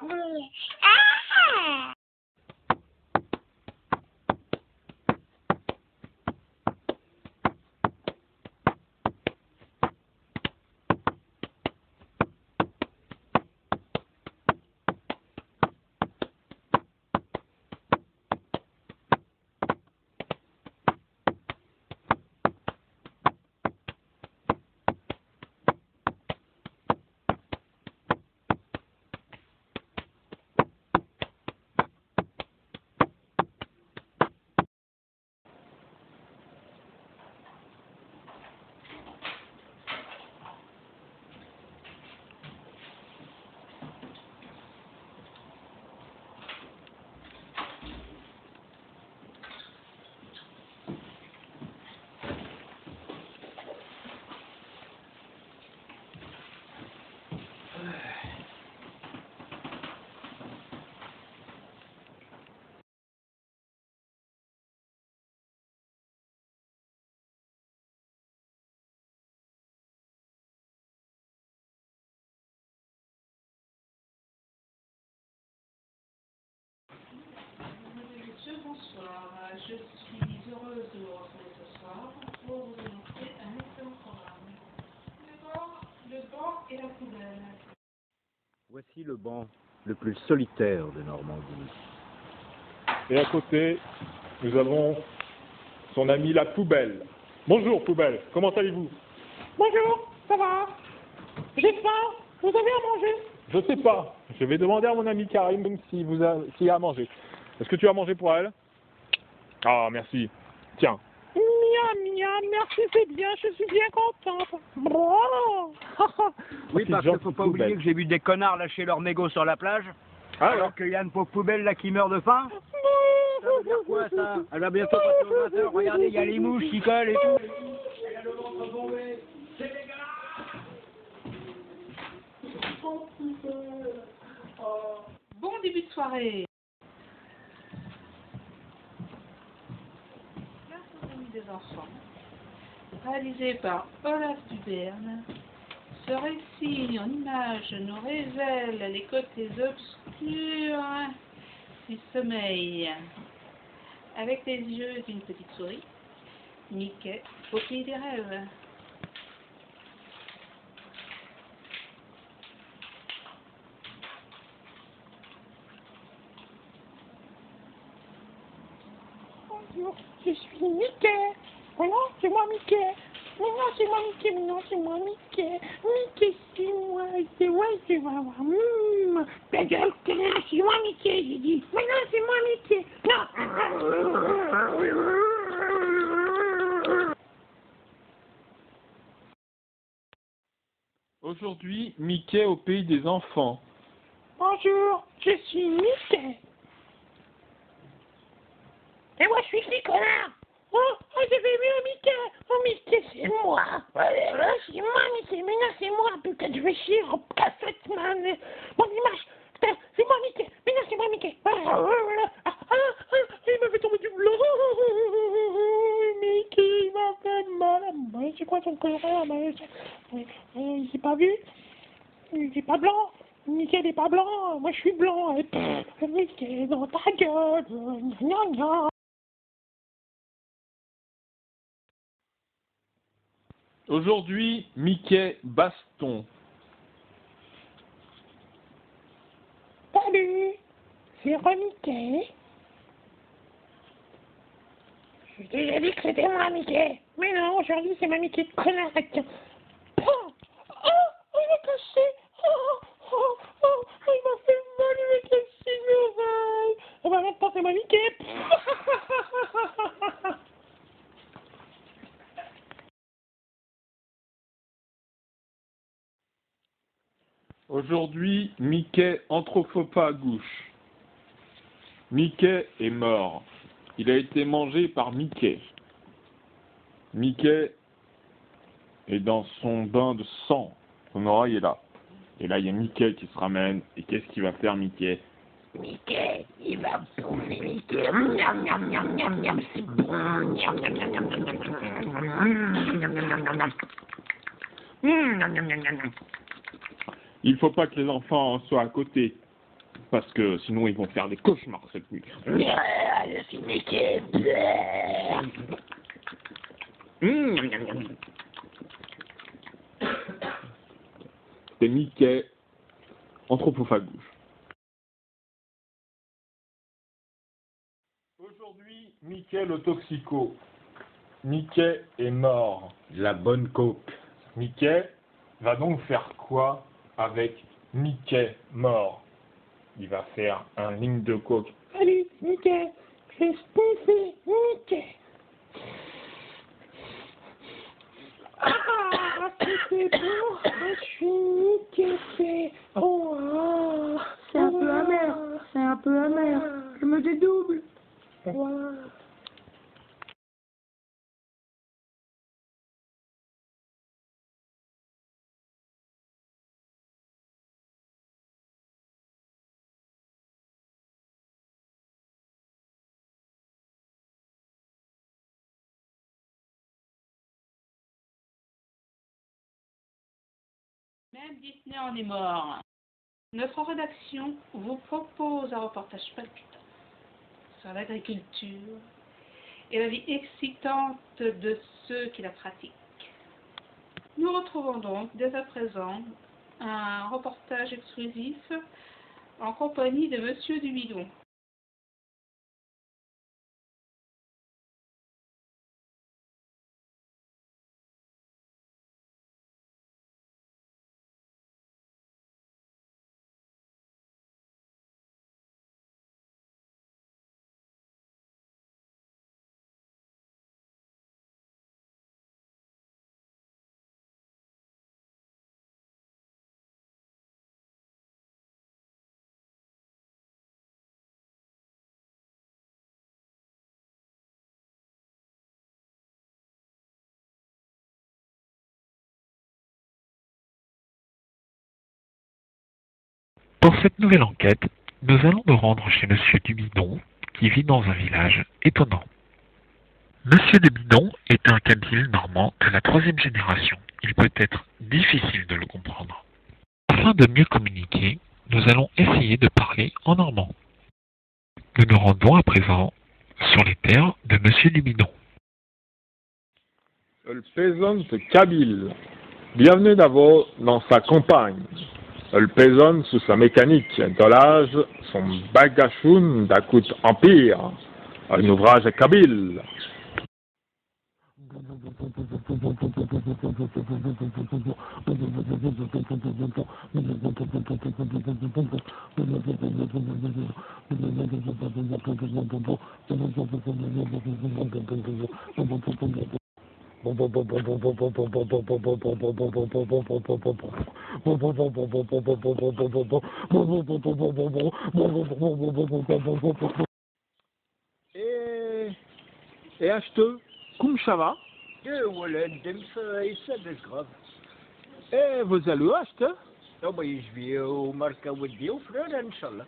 Ah! Bonsoir, je suis heureuse de vous retrouver ce soir pour vous annoncer un excellent programme. Le banc et la poubelle. Voici le banc le plus solitaire de Normandie. Et à côté, nous avons son ami la poubelle. Bonjour poubelle, comment allez-vous? Bonjour, ça va? J'ai faim, vous avez à manger? Je sais pas, je vais demander à mon ami Karim s'il a à manger. Est-ce que tu as mangé pour elle? Ah, merci. Tiens. Miam, miam, merci, c'est bien, je suis bien contente. Bon. Oui, parce qu'il ne faut pas oublier que j'ai vu des connards lâcher leur mégot sur la plage, alors qu'il y a une pauvre poubelle là qui meurt de faim. Ça veut dire quoi ça? Elle va bientôt passer au 20h, regardez, il y a les mouches qui collent et tout. Elle a le ventre bombé, c'est dégueulasse. Bon début de soirée. L'Astronomie des enfants, réalisé par Olaf Duberne. Ce récit en images nous révèle les côtés obscurs du sommeil. Avec les yeux d'une petite souris, Mickey au pays des rêves. Bonjour, je suis Mickey. Mais non, c'est moi Mickey. Mais non, c'est moi Mickey. Mais non, c'est moi Mickey. Mickey, c'est moi, c'est moi. Ta gueule, c'est moi Mickey, j'ai dit. Mais non, c'est moi Mickey. Non. Aujourd'hui, Mickey au pays des enfants. Bonjour, je suis Mickey. Et moi, je suis qui, connard? Oh, j'avais vu un Mickey. Oh, Mickey, c'est moi. C'est moi, Mickey. Mais non, c'est moi. Putain, je vais chier en cassette, man. Mon image. Putain, c'est moi, Mickey. Mais non, c'est moi, Mickey. Il m'a fait tomber du blanc. Mickey, il m'a fait mal. C'est quoi ton colère? J'ai pas vu. Il est pas blanc. Mickey n'est pas blanc. Moi, je suis blanc. Mickey, dans ta gueule. Gna, gna. Aujourd'hui, Mickey baston. Salut, c'est Mickey. J'ai déjà dit que c'était moi, Mickey. Mais non, aujourd'hui, c'est ma Mickey de connard. Oh, il m'a cassé. Il m'a fait mal, il m'a cassé l'oreille. Et ben maintenant, c'est moi, Mickey. Aujourd'hui, Mickey anthropopa à gauche. Mickey est mort. Il a été mangé par Mickey. Mickey est dans son bain de sang. Son oreille est là. Et là, il y a Mickey qui se ramène. Et qu'est-ce qu'il va faire, Mickey? Mickey, il va bouffer Mickey. Miam, miam, miam, miam, miam, c'est bon. Miam, miam, miam, miam, miam, miam, miam, miam. Il faut pas que les enfants soient à côté. Parce que sinon ils vont faire des cauchemars cette nuit. C'est Mickey. C'est Mickey, anthropophagouche. Aujourd'hui, Mickey le toxico. Mickey est mort. La bonne coke. Mickey va donc faire quoi avec Mickey mort? Il va faire un ligne de coke. Salut, Mickey. J'ai spoofé Mickey. Ah, c'était bon. Je suis Mickey. Oh, ah. C'est un peu amer. C'est un peu amer. Je me dédouble. Wow. Même Disney en est mort. Notre rédaction vous propose un reportage palpitant sur l'agriculture et la vie excitante de ceux qui la pratiquent. Nous retrouvons donc dès à présent un reportage exclusif en compagnie de Monsieur Dubidon. Pour cette nouvelle enquête, nous allons nous rendre chez Monsieur Dubidon, qui vit dans un village étonnant. Monsieur Dubidon est un kabyle normand de la 3e génération. Il peut être difficile de le comprendre. Afin de mieux communiquer, nous allons essayer de parler en normand. Nous nous rendons à présent sur les terres de Monsieur Dubidon. Le paysan kabyle. Bienvenue d'abord dans sa campagne. Le paysan sous sa mécanique d'olage, son bagachoun d'Akout Empire, un ouvrage kabyle. Et acheteux, comme ça va? Voilà, ça c'est grave. Et vous allez où acheter? Ah bah je vais au marché Waddi au frère, Inch'Allah.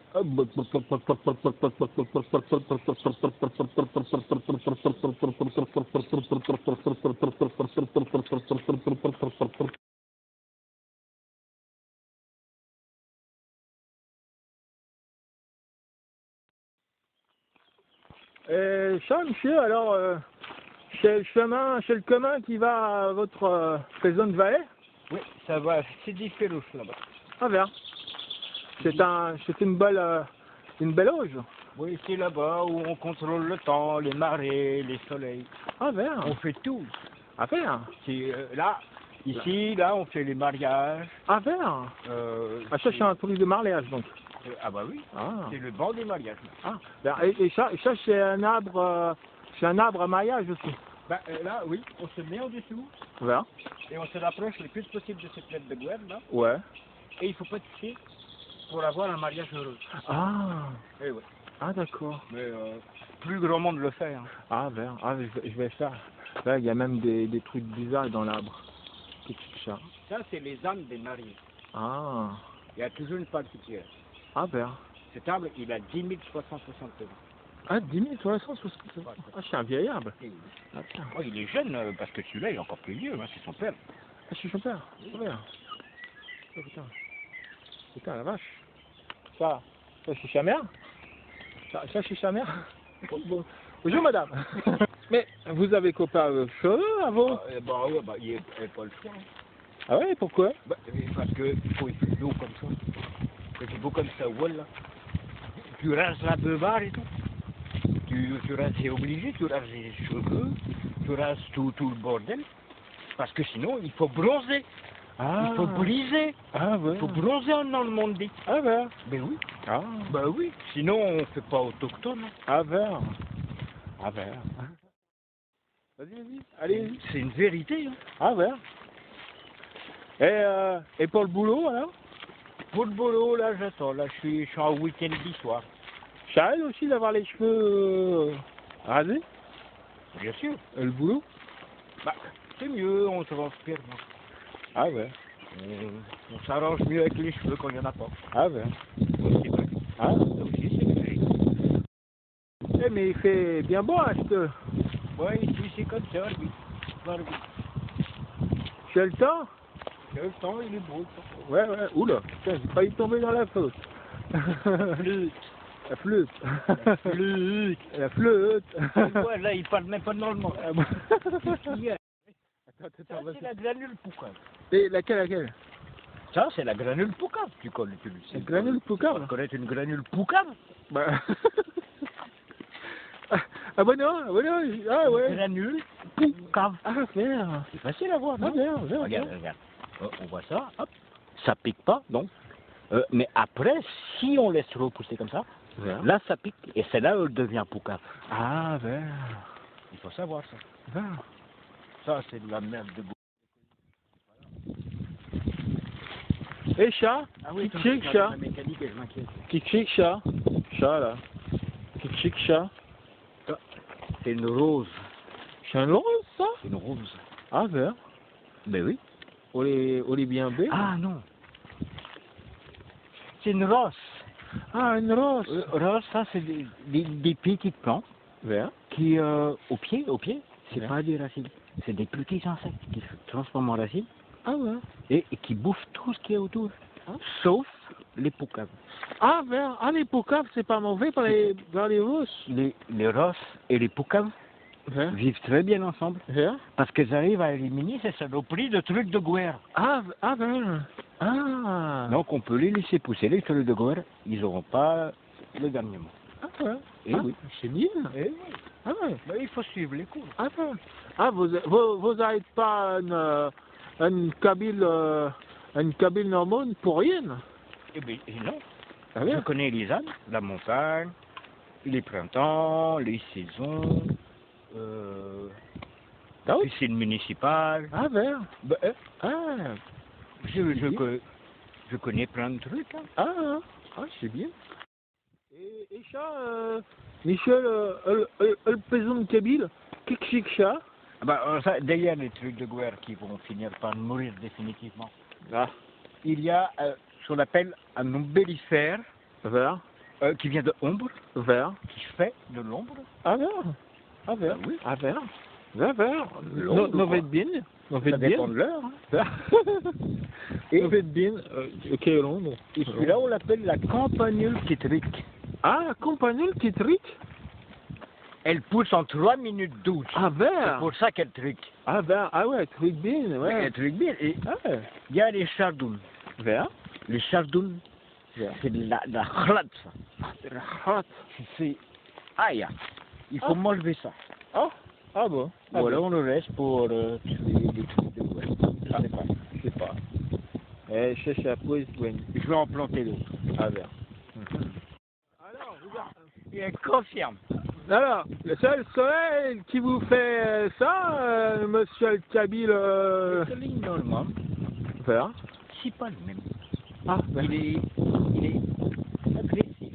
Ça, monsieur, alors, c'est le chemin, c'est le commun qui va à votre maison de Valais? Oui, ça va, c'est différent là-bas. Ah bien. C'est une belle auge. Oui, c'est là-bas où on contrôle le temps, les marées, les soleils. Ah bien. On fait tout. Ah bien. C'est là, ici, là, on fait les mariages. Ah bien. Ah ça, c'est un truc de mariage donc. Ah bah oui, Ah. c'est le banc des mariages. Ah. Ben, et ça c'est un arbre à maillage aussi. Bah, là, oui, on se met en dessous Voilà. et on se rapproche le plus possible de cette lettre de guerre là. Ouais. Et il faut pas toucher pour avoir un mariage heureux. Ah. Eh ouais. Ah d'accord. Mais plus grand monde le fait. Hein. Ah ben, je vais faire. Là, il y a même des trucs bizarres dans l'arbre. Qu'est-ce que c'est ça? Ça, c'est les âmes des mariés. Ah. Il y a toujours une particulière. Ah ben. Cet arbre, il a 10 360 ans. Ah, 10 360. Ah, c'est un vieil arbre. Et oui. Ah, tiens. Oh, il est jeune parce que celui-là, il est encore plus vieux. Hein, c'est son père. Ah, c'est son père. Oh, putain. Oh, putain. Putain, la vache. Ça, Ça, c'est sa mère? Ça, c'est sa mère? Bonjour, madame. Mais vous avez coupé le cheveux avant? Bah ouais, bah il n'y a pas le choix. Hein. Ah ouais, pourquoi? Bah, parce que faut il fait de l'eau comme ça. Quand c'est beau comme ça, voilà. Tu rases la beubare et tout. Tu rases, c'est obligé, tu rases les cheveux, tu rases tout le bordel. Parce que sinon, il faut bronzer. Ah. Il faut briser. Ah ouais. Il faut bronzer en Normandie. Ah ben. Ben oui. Ah. Ben oui. Sinon, on ne fait pas autochtone. Ah ben. Ah ben. Vas-y, allez. C'est une vérité. Hein. Ah ben. Et pour le boulot, alors? Pour le boulot, là, j'attends. Là, je suis en week-end d'histoire. Ça aide aussi d'avoir les cheveux rasés? Bien sûr. Le boulot? Bah, c'est mieux, on transpire. Moi. Ah ouais. On s'arrange mieux avec les cheveux quand il n'y en a pas. Ah ben. C'est vrai. Ah. Ça aussi, c'est vrai. Eh, mais il fait bien beau, hein, Ouais, ici, c'est comme ça, oui. Voilà, oui. C'est le temps? Le temps, il est beau, le temps. Ouais, ouais. Oula, putain, j'ai failli tomber dans la faute. Flûte. La flûte. Flûte. La flûte. Ouais, là, il parle même pas normand. Ah bon. Qu'est-ce qu'il y a? Ça, Attends, c'est la granule poucave. Et laquelle? Ça, c'est la granule poucave. Tu connais, tu le sais. La granule poucave? Tu connais une granule poucave? Bah. Ah bah non, ah ouais. Granule poucave. Ah, merde. C'est facile à voir, Ah, non? merde, merde. Regarde. On voit ça, hop. Ça pique pas, non. Mais après, si on laisse repousser comme ça, Vert. là, ça pique. Et c'est là où elle devient poucave. Ah, vert. Il faut savoir ça. Vert. Ça, c'est de la merde de goût. Et chat? Ah oui, Qui chic, chat? la mécanique, je m'inquiète. Qui chic, chat? Chat, là. Qui chic, chat? C'est une rose. C'est un rose, ça? C'est une rose. Ah, vert. Ben oui. On est bien bé. Ah non. C'est une rose. Ah, une rose. Rose, ça, c'est des petites plantes Vert. qui, au pied, c'est Ouais. pas des racines. C'est des petits insectes qui se transforment en racines Ah, ouais. et qui bouffent tout ce qui est autour. Ah. Sauf les poucaves. Ah, vert. Ah, les poucaves, c'est pas mauvais pour les roses. Les roses et les poucaves Vert. vivent très bien ensemble Vert. parce qu'elles arrivent à éliminer ces saloperies de trucs de guerre. Ah, vert. Ah. Donc on peut les laisser pousser, les trucs de guerre, ils n'auront pas le dernier mot. Ah, ouais. Eh Ah, oui. c'est bien. Eh oui. Ah, ouais. Mais il faut suivre les cours. Ah, vert. Ah, vous n'êtes pas une Kabyle normande pour rien. Eh bien, non. Ah, Je vert. connais les ânes, la montagne, les printemps, les saisons, Ah la oui. piscine municipale. Ah, vert. Ben, Ah. je connais plein de trucs. Hein. Ah, c'est bien. Et ça, Michel, le paysan de Kabyle, qu'est-ce que c'est que ça? Ah ben, ça, derrière les trucs de guerre qui vont finir par mourir définitivement, Ah, il y a ce qu'on appelle un ombellifère vert, qui vient de ombre, vert. qui fait de l'ombre. Ah, vert. Ah, vert. Ah oui. Ah, vert. Vert. L'ombre, Non, quoi. bien. Non, Ça dépend de l'heure. Hein. Vert. Et- Non, bien. Ok, l'ombre. Et celui-là, on l'appelle la campanule titrique. Ah, compagnon qui trique. Elle pousse en 3 minutes 12. Ah, C'est vert. pour ça qu'elle trique. Ah, vert. Ah, ouais, trique bien, Ouais. ouais. Elle trique bien. Et Ah, ouais. il y a les chardounes. Vert. Les chardounes, Vert. c'est de la chlate, ça. Hot. C'est... Aïe, il faut m'enlever ça. Ah, ah bon. Ah, Ou alors bon. on le laisse pour tuer les trucs de guerre. Je sais pas. Je sais pas. Eh, cherche la pause, bonne. Je vais en planter d'autres. Ah, vert. Alors, regarde. Il confirme. Alors, c'est le soleil qui vous fait ça, monsieur le Kabyle C'est ligne normand, vert. c'est pas le même. Ah, vert. Il est agressif.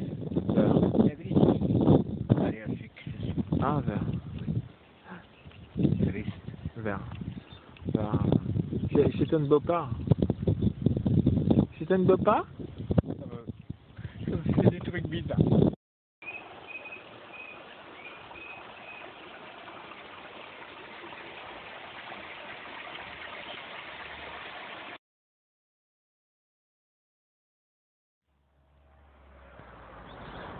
Vert. Il est agressif. Allergique, je suis Ah, vert. triste. Vert. Vert. C'est un beau pas. C'est un beau pas? C'est des trucs bizarres.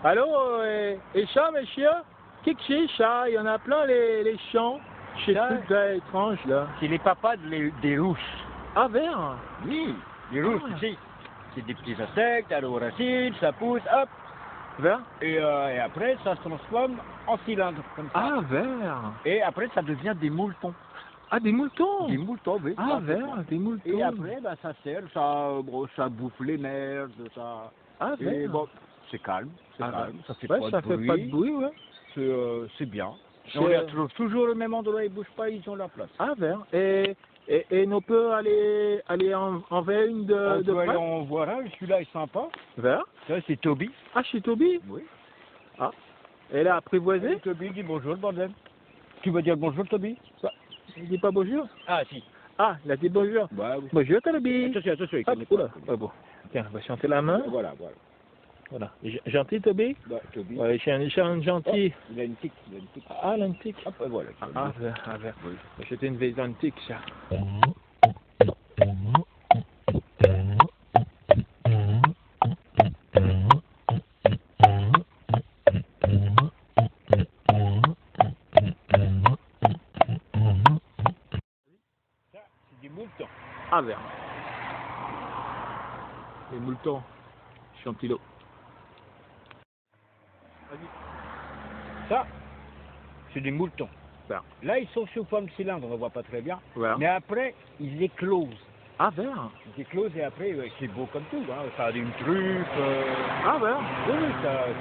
Allô, et chat, mes chiens? Qu'est-ce que c'est, chat? Il y en a plein, les champs. Chez trucs là, étranges, là. C'est les papas des rousses. Ah, vert? Oui, les rousses, tu sais. C'est des petits insectes, t'as aux racines, ça pousse, hop. Vert? Et après, ça se transforme en cylindre, comme ça. Ah, vert. Et après, ça devient des moutons. Ah, des moutons? Des moutons, oui. Ah, vert, des moutons. Et après, bah, ça sert, ça bouffe les merdes, ça... Ah, vert. Et bon, c'est calme, calme, ça fait ouais, pas ça de fait bruit. pas de bruit, ouais. C'est bien. On les retrouve toujours au même endroit, ils bougent pas, ils ont leur place. Ah, vert. Et nous peut aller en vers une de On peut aller près? en voir un, celui-là est sympa. Vert? Ça, c'est Toby. Ah, chez Toby? Oui. Ah. Et là, apprivoisé? Et Toby dit bonjour, le bordel. Tu veux dire bonjour, Toby? Il dit pas bonjour? Ah, si. Ah, il a dit bonjour. Bah, oui. Bonjour, Toby. Attention, il Hop, connaît pas. oula. Ah, bon. Tiens, on va chanter la main. Voilà. Voilà. Gentil, Toby? Bah, Toby. Ouais, c'est un gentil. Oh, il a une tique, Ah, l'antique. Hop, et voilà. Ah, vert. Oui. C'était une vieille antique, ça. C'est des moutons. Ah, vert. Les moutons. Chantillo. Ça, c'est des moutons. Vert. Là, ils sont sous forme de cylindre, on ne voit pas très bien. Vert. Mais après, ils éclosent. Ah, vert. Ils éclosent et après, c'est beau comme tout. Hein. Ça a une truffe. Ah, vert. Oui,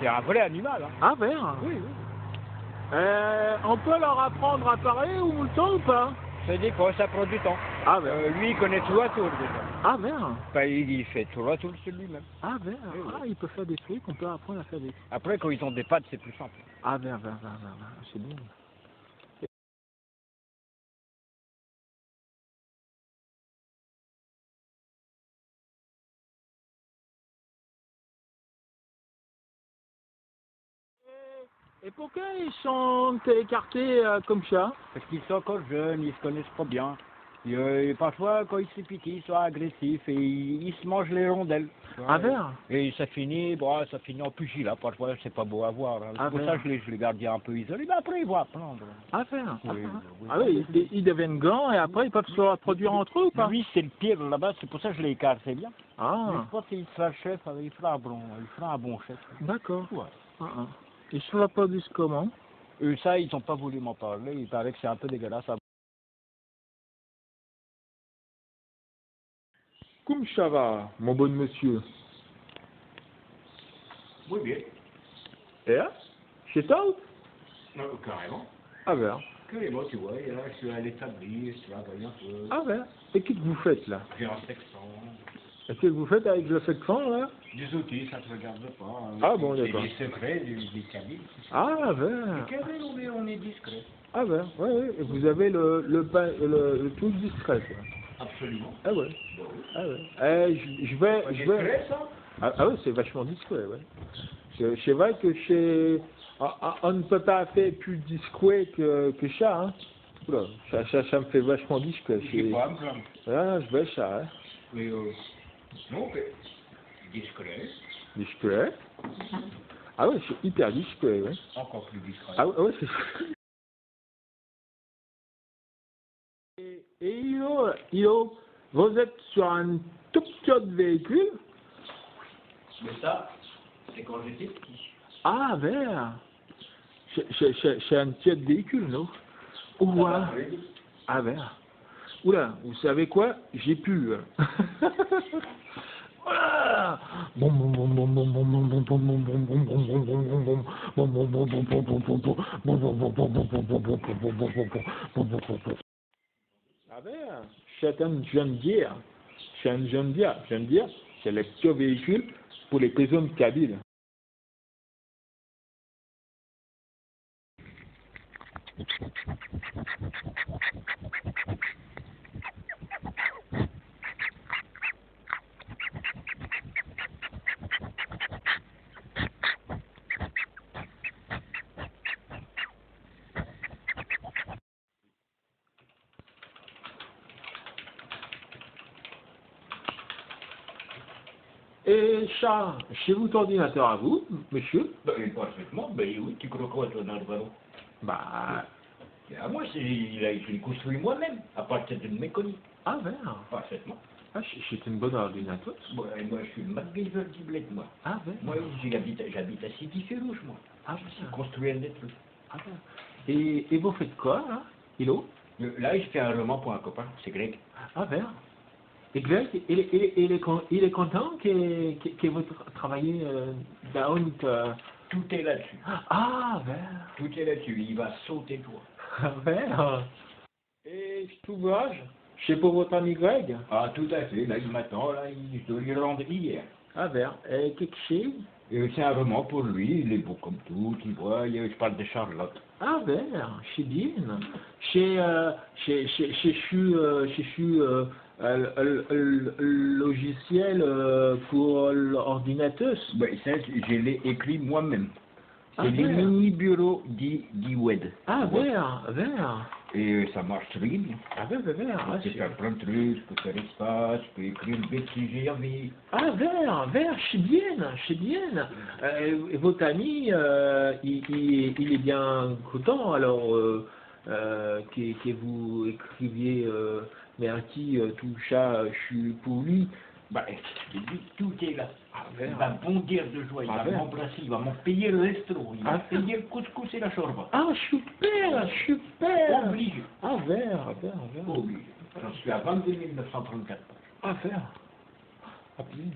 c'est un vrai animal. Hein. Ah, vert. Oui. On peut leur apprendre à parler aux moutons ou pas? Ça dit quoi, ça prend du temps. Ah, vert. Lui, il connaît tout à tour déjà. Ah, vert. Enfin, il fait tout à tour sur lui-même. Ah, vert. Oui. Ah, il peut faire des trucs, on peut apprendre à faire des trucs. Après, quand ils ont des pattes, c'est plus simple. Ah, vert. C'est bon. Et pourquoi ils sont écartés comme ça? Parce qu'ils sont encore jeunes, ils se connaissent pas bien. Et parfois, quand ils se piquent, ils sont agressifs et ils se mangent les rondelles. Ah, vert. Et ça finit en pugilat. Parfois, c'est pas beau à voir. Hein. Ah, C'est pour vert. ça que je les garde un peu isolés. Mais après, ils vont apprendre. Ah, vert. Oui, Ah oui, ils deviennent grands et après ils peuvent se reproduire entre eux ou pas? Lui, c'est le pire là-bas. C'est pour ça que je l'ai écarté bien. Mais Ah, je pense qu'il sera chef. Il fera un bon chef. d'accord. Ouais. Ils se reproduisent comment? Ça, ils n'ont pas voulu m'en parler. Il paraît que c'est un peu dégueulasse. Comme ça va, mon bon monsieur? Oui, bien. Et là? Chez toi? Non, carrément. Ah, vert. Carrément, tu vois. Et là, je suis à l'établi, je travaille un peu. Ah, vert. Et qu'est-ce que vous faites là? J'ai un sextant. Et qu'est-ce que vous faites avec le sectant là? Des outils, ça ne te regarde pas. Hein. Ah bon, d'accord. Des secrets, des cabines. Ah, vert. Les cabines, on est discret. Ah, vert. Ouais. Et vous avez le truc discret, quoi. Absolument. Ah, ouais. Bon, oui. Ah, ouais. Je vais. Discret, ça? Ah ouais, c'est vachement discret, ouais. C'est vrai que on ne peut pas faire plus discret que ça, hein. Oula, ça me fait vachement discret. Je sais pas à me plaindre. Ah, je vais ça, hein. Mais non, mais discret. Discret. Ah ouais, c'est hyper discret, ouais. Encore plus discret. Ah ouais, c'est... Et Ilo, vous êtes sur un tout petit véhicule? Mais ça, c'est quand j'étais petit. Ah, vert. C'est un petit véhicule, non? Ouah. Ah, vert. Oula, vous savez quoi? J'ai pu. Voilà. Ah ben, c'est un jeune dire. C'est un jeune dire. Jeune dire, c'est le petit véhicule pour les personnes kabyles. Et chat, chez votre ordinateur à vous, monsieur? Parfaitement, oui, tu crois quoi toi dans le ballon? Bah, À moi, je l'ai construit moi-même, à partir d'une mécanique. ah vert. Parfaitement. Ah, c'est une bonne ordinateur. Bon, et moi, je suis le MacGyver du bled, moi. Ah vert. Moi, j'habite à Sidi-Férouche, moi. Ah J'ai vert. construit un des trucs. Ah vert. Et vous faites quoi, là, Hilo? Là, je fais un roman pour un copain, c'est Greg. Ah vert. Et Greg, il est content que vous travaillez down. Tout est là-dessus. Ah vert. Tout est là-dessus. Il va sauter toi. Ah vert. Et je t'ouvrage. C'est pour votre ami Greg? Ah, tout à fait. Là, il m'attend. Là, je dois lui rendre hier. Ah vert. Et quelque chose? C'est un roman pour lui. Il est beau comme tout. Tu vois, je parle de Charlotte. Ah vert. C'est bien. Logiciel pour l'ordinateur. Ça, je l'ai écrit moi-même. Ah, C'est les vert. mini-bureaux web. Ah vert. Vert. Et ça marche très bien. Ah vert. Ah, Je peux faire plein de trucs, je peux faire espace, je peux écrire le bêtise j'ai envie. ah vert, c'est bien. Et votre ami, il est bien content alors que vous écriviez merci, tout ça, je suis pour lui. Je dis, tout est là. Ah, Il vert. va bondir de joie, il Ah, va vert. m'embrasser, il va m'en payer le resto, il va Ah. payer le couscous et la chorba. Ah super. Obligé. Ah vert. Obligé. J'en suis à 22 934 pages. Ah vert. Ah bien.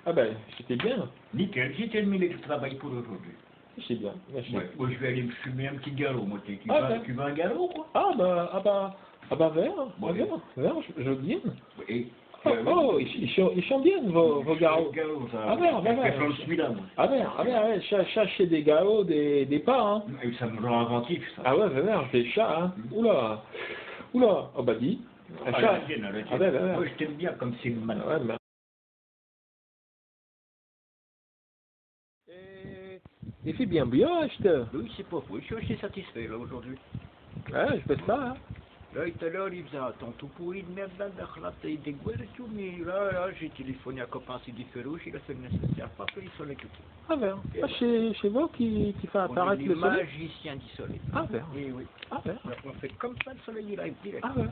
Ah ben, c'était bien. Nickel, j'ai terminé le travail pour aujourd'hui. C'est bien. Merci. Ouais, moi, je vais aller me fumer un petit garrot, moi. Tu Ah, veux un garrot, quoi? Ah bah vert. Bon, Vert, je bien. Et, Oh, ils sont bien vos garrots. Ah, vert. Celui-là, moi. Ah vert, chez des garrots, des pas, hein. Et ça me rend inventif, ça. Ah ouais, vert, c'est chat, hein. Oula, oh bah dis. Un Ah, chat. la tienne, la tienne. Ah, vert. Moi, je t'aime bien comme c'est le mal. Ouais, mais... Il fait bien acheteur. Oui, c'est pas faux. Je suis aussi satisfait, là, aujourd'hui. Ouais, je fais ça, hein. Là, tout à l'heure, il faisait un temps tout pourri de merde, là, des gueules et tout, mais là, j'ai téléphoné à un copain, c'est différent, il a fait le nécessaire, pas que il soleil tout. Ah vert. Ah, c'est vous qui fait apparaître le soleil. Magicien du soleil. Ah vert. Et oui. Ah vert. On fait comme ça, le soleil, il arrive direct. Ah vert.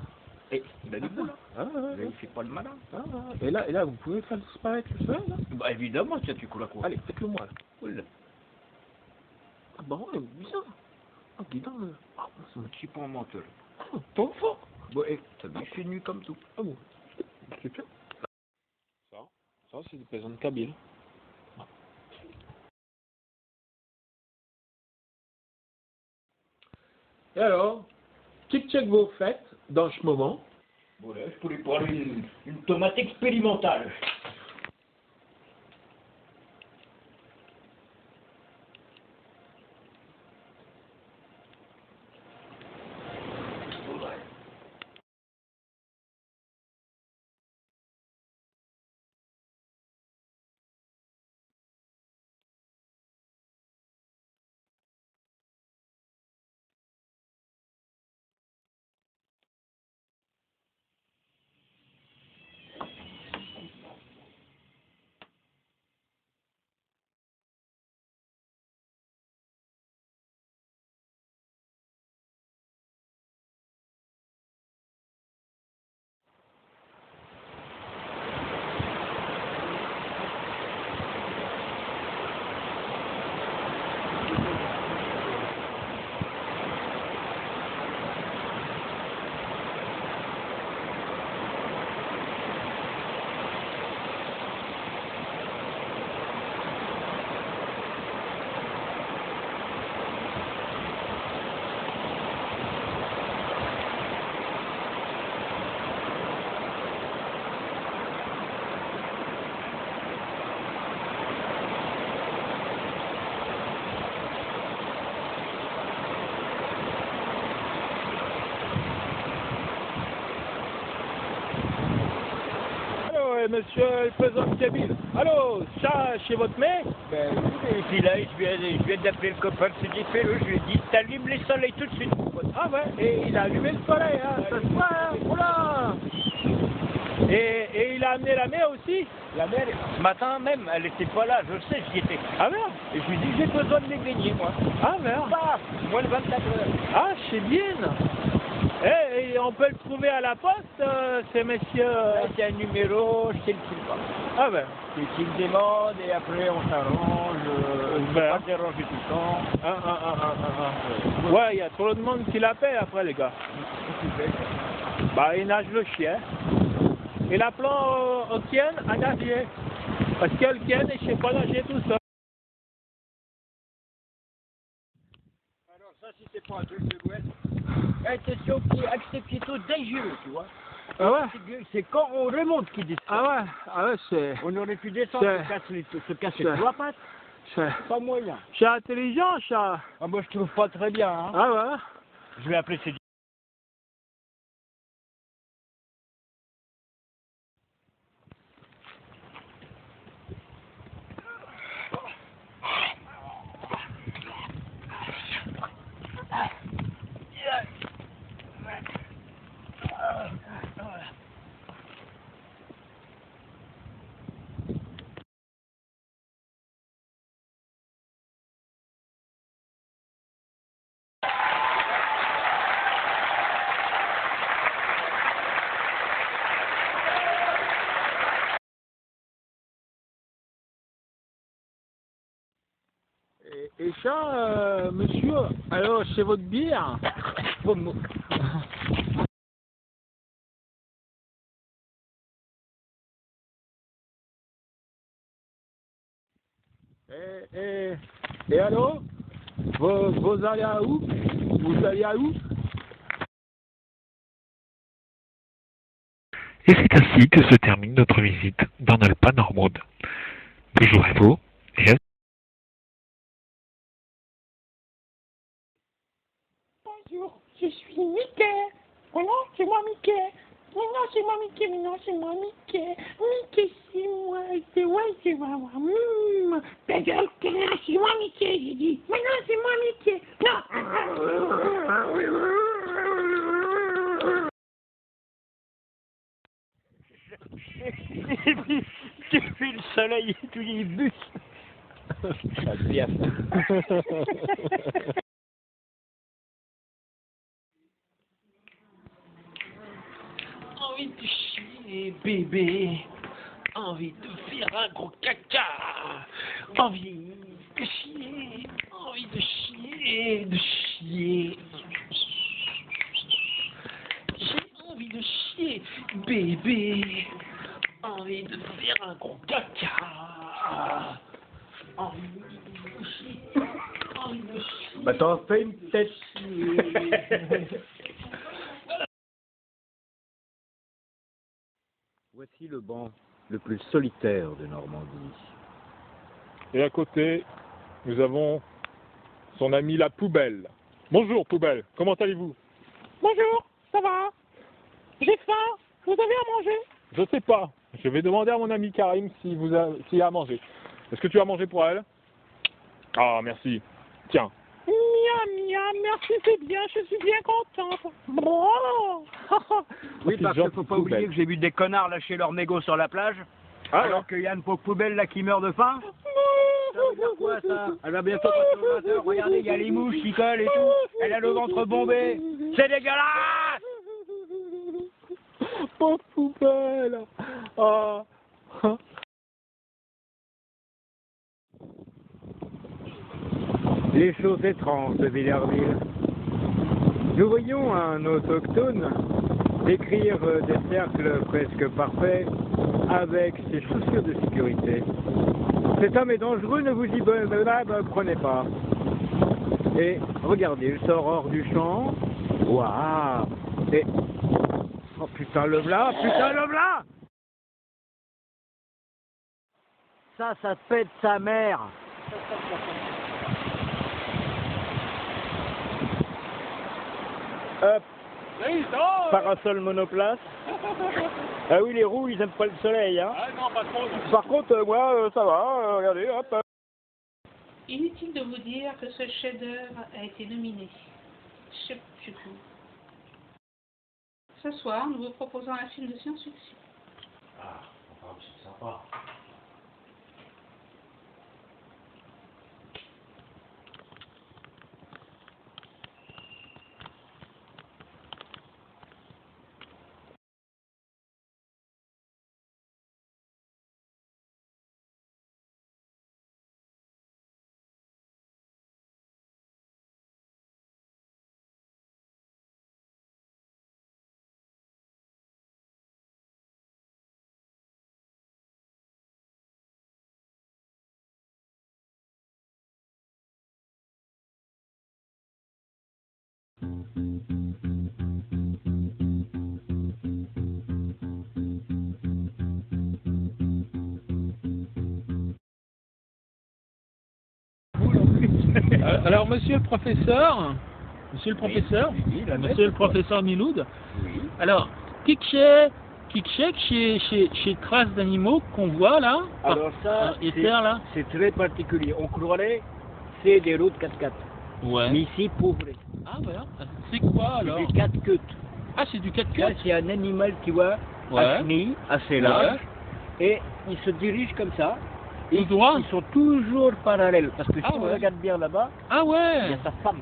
Et il a du bout, là. Ah Là, ouais. il fait pas le malin. Ah, ouais. Et là, vous pouvez faire disparaître le soleil, là? Bah, évidemment, tiens, tu cours la cour. Allez, faites-le moi, là. Oula. Ah bah ouais, bizarre. Ah, dis donc, ah, C'est un petit peu en menteur. trop fort. Bon, et t'as vu, je suis nu comme tout. Ah bon, c'est bien. Ça, c'est des paysans de Kabyle. Et alors, qu'est-ce que vous faites dans ce moment? Bon, là, je pourrais prendre une tomate expérimentale. Monsieur le président de Kabyle. Allô, ça, chez votre mère? Ben oui, et puis là, je viens d'appeler le copain de CDP, je lui ai dit, t'allumes les soleils tout de suite. Ah ouais, et il a allumé le soleil, hein, ça se voit, hein. Oula! Et il a amené la mère aussi. La mère, ce matin même, elle était pas là, je le sais, j'y étais. Ah merde. Et je lui dis, j'ai besoin de les grigner, moi. Ah merde. Bah, moins de 24 heures. Ah, c'est bien. Et on peut le trouver à la poste, ces messieurs. C'est un numéro, je sais le qu'il pas. Ah ben. C'est qu'il me demande et après on s'arrange. On ne peut pas se déranger tout le temps. Ouais, il y a trop de monde qui l'appelle après, les gars. Bah, il nage le chien. Et l'appelant au Kien à nager. Parce que le Kien, il ne sait pas nager tout seul. Alors ça, si c'est pas un truc de l'Ouest, attention qui accepte tout dangereux, tu vois. Ah ouais. C'est quand on remonte qu'il dit ça. Ah ouais, c'est... On aurait pu descendre, se casser trois pattes. C'est pas moyen. C'est intelligent, ça. Ah, moi, je trouve pas très bien, hein. Ah ouais. Je vais appeler ces... Et ça, monsieur, alors c'est votre bière? Et alors, vous allez à où? Vous allez à où? Et c'est ainsi que se termine notre visite dans l'Alpa Normande. Bonjour à vous et à Bonjour, je suis Mickey. Oh non, c'est moi Mickey. Mais non, c'est moi Mickey, mais non, c'est moi Mickey. Mickey, c'est moi, c'est moi. Ta gueule, c'est moi Mickey, j'ai dit. Mais non, c'est moi Mickey. Non. Et puis, depuis le soleil et tous les bus. Ah, bien. Envie de chier, bébé. Envie de faire un gros caca. Envie de chier. Envie de chier, de chier. J'ai envie de chier, bébé. Envie de faire un gros caca. Envie de chier. Envie de chier. Bah t'en fais une tête. Voici le banc le plus solitaire de Normandie. Et à côté, nous avons son ami la poubelle. Bonjour poubelle, comment allez-vous? Bonjour, ça va? J'ai faim. Vous avez à manger? Je sais pas, je vais demander à mon ami Karim s'il a à manger. Est-ce que tu as mangé pour elle? Ah merci, tiens. Miam, merci, c'est bien, je suis bien contente. Bon. Oui, parce qu'il faut pas oublier que j'ai vu des connards lâcher leur mégot sur la plage, alors qu'il y a une pauvre poubelle là qui meurt de faim. Ça veut dire quoi ça? Elle va bientôt passer au 20h, regardez, il y a les mouches qui collent et tout, elle a le ventre bombé, c'est dégueulasse! Pauvre poubelle. Ah. Les choses étranges de Villerville. Nous voyons un autochtone décrire des cercles presque parfaits avec ses chaussures de sécurité. Cet homme est dangereux, ne vous y prenez pas. Et regardez, il sort hors du champ. Waouh! Et... oh putain, le v'là! Putain, le v'là! Ça pète sa mère! Hop, parasol monoplace. Ah oui, les roues, ils aiment pas le soleil, hein. Ah non, pas trop. Par contre, moi, ça va, regardez, hop. Inutile de vous dire que ce chef-d'œuvre a été nominé. Ce soir, nous vous proposons un film de science-fiction. Ah, enfin, c'est sympa. Alors, monsieur le professeur, monsieur le professeur Miloud, alors, chez traces d'animaux qu'on voit là, Alors ça, là. c'est très particulier. On croirait c'est des routes 4x4. Ouais. Mais ici, pauvre. Ah voilà. C'est quoi alors? C'est des 4 queues. Ah, c'est du 4 Là, queues. c'est un animal, tu vois, Ouais. à chenille, assez large, et il se dirige comme ça. Et Tout droit. ils sont toujours parallèles, parce que si Ah on ouais. regarde bien là-bas, Ah il y ouais. a sa femme.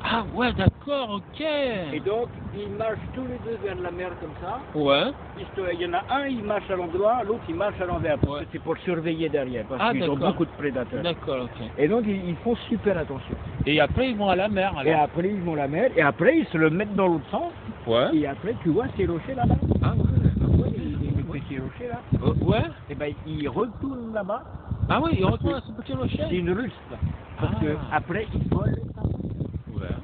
Ah ouais, d'accord, ok. Et donc, ils marchent tous les deux vers la mer comme ça. Ouais. Il y en a un, il marche à l'endroit, l'autre, il marche à l'envers. Parce Ouais. que c'est pour surveiller derrière, parce Ah, qu'ils ont d'accord. beaucoup de prédateurs. D'accord, ok. Et donc, ils font super attention. Et après, ils vont à la mer Et alors. après, ils vont la mer, et après, ils se le mettent dans l'autre sens. Ouais. Et après, tu vois ces rochers là-bas. Ah ouais. Les petits rochers là. Ouais. Et ben, ils retournent là-bas. Ah oui, il retourne à ce petit rocher. C'est une russe. Parce Ah. que après, ils volent. Ouais.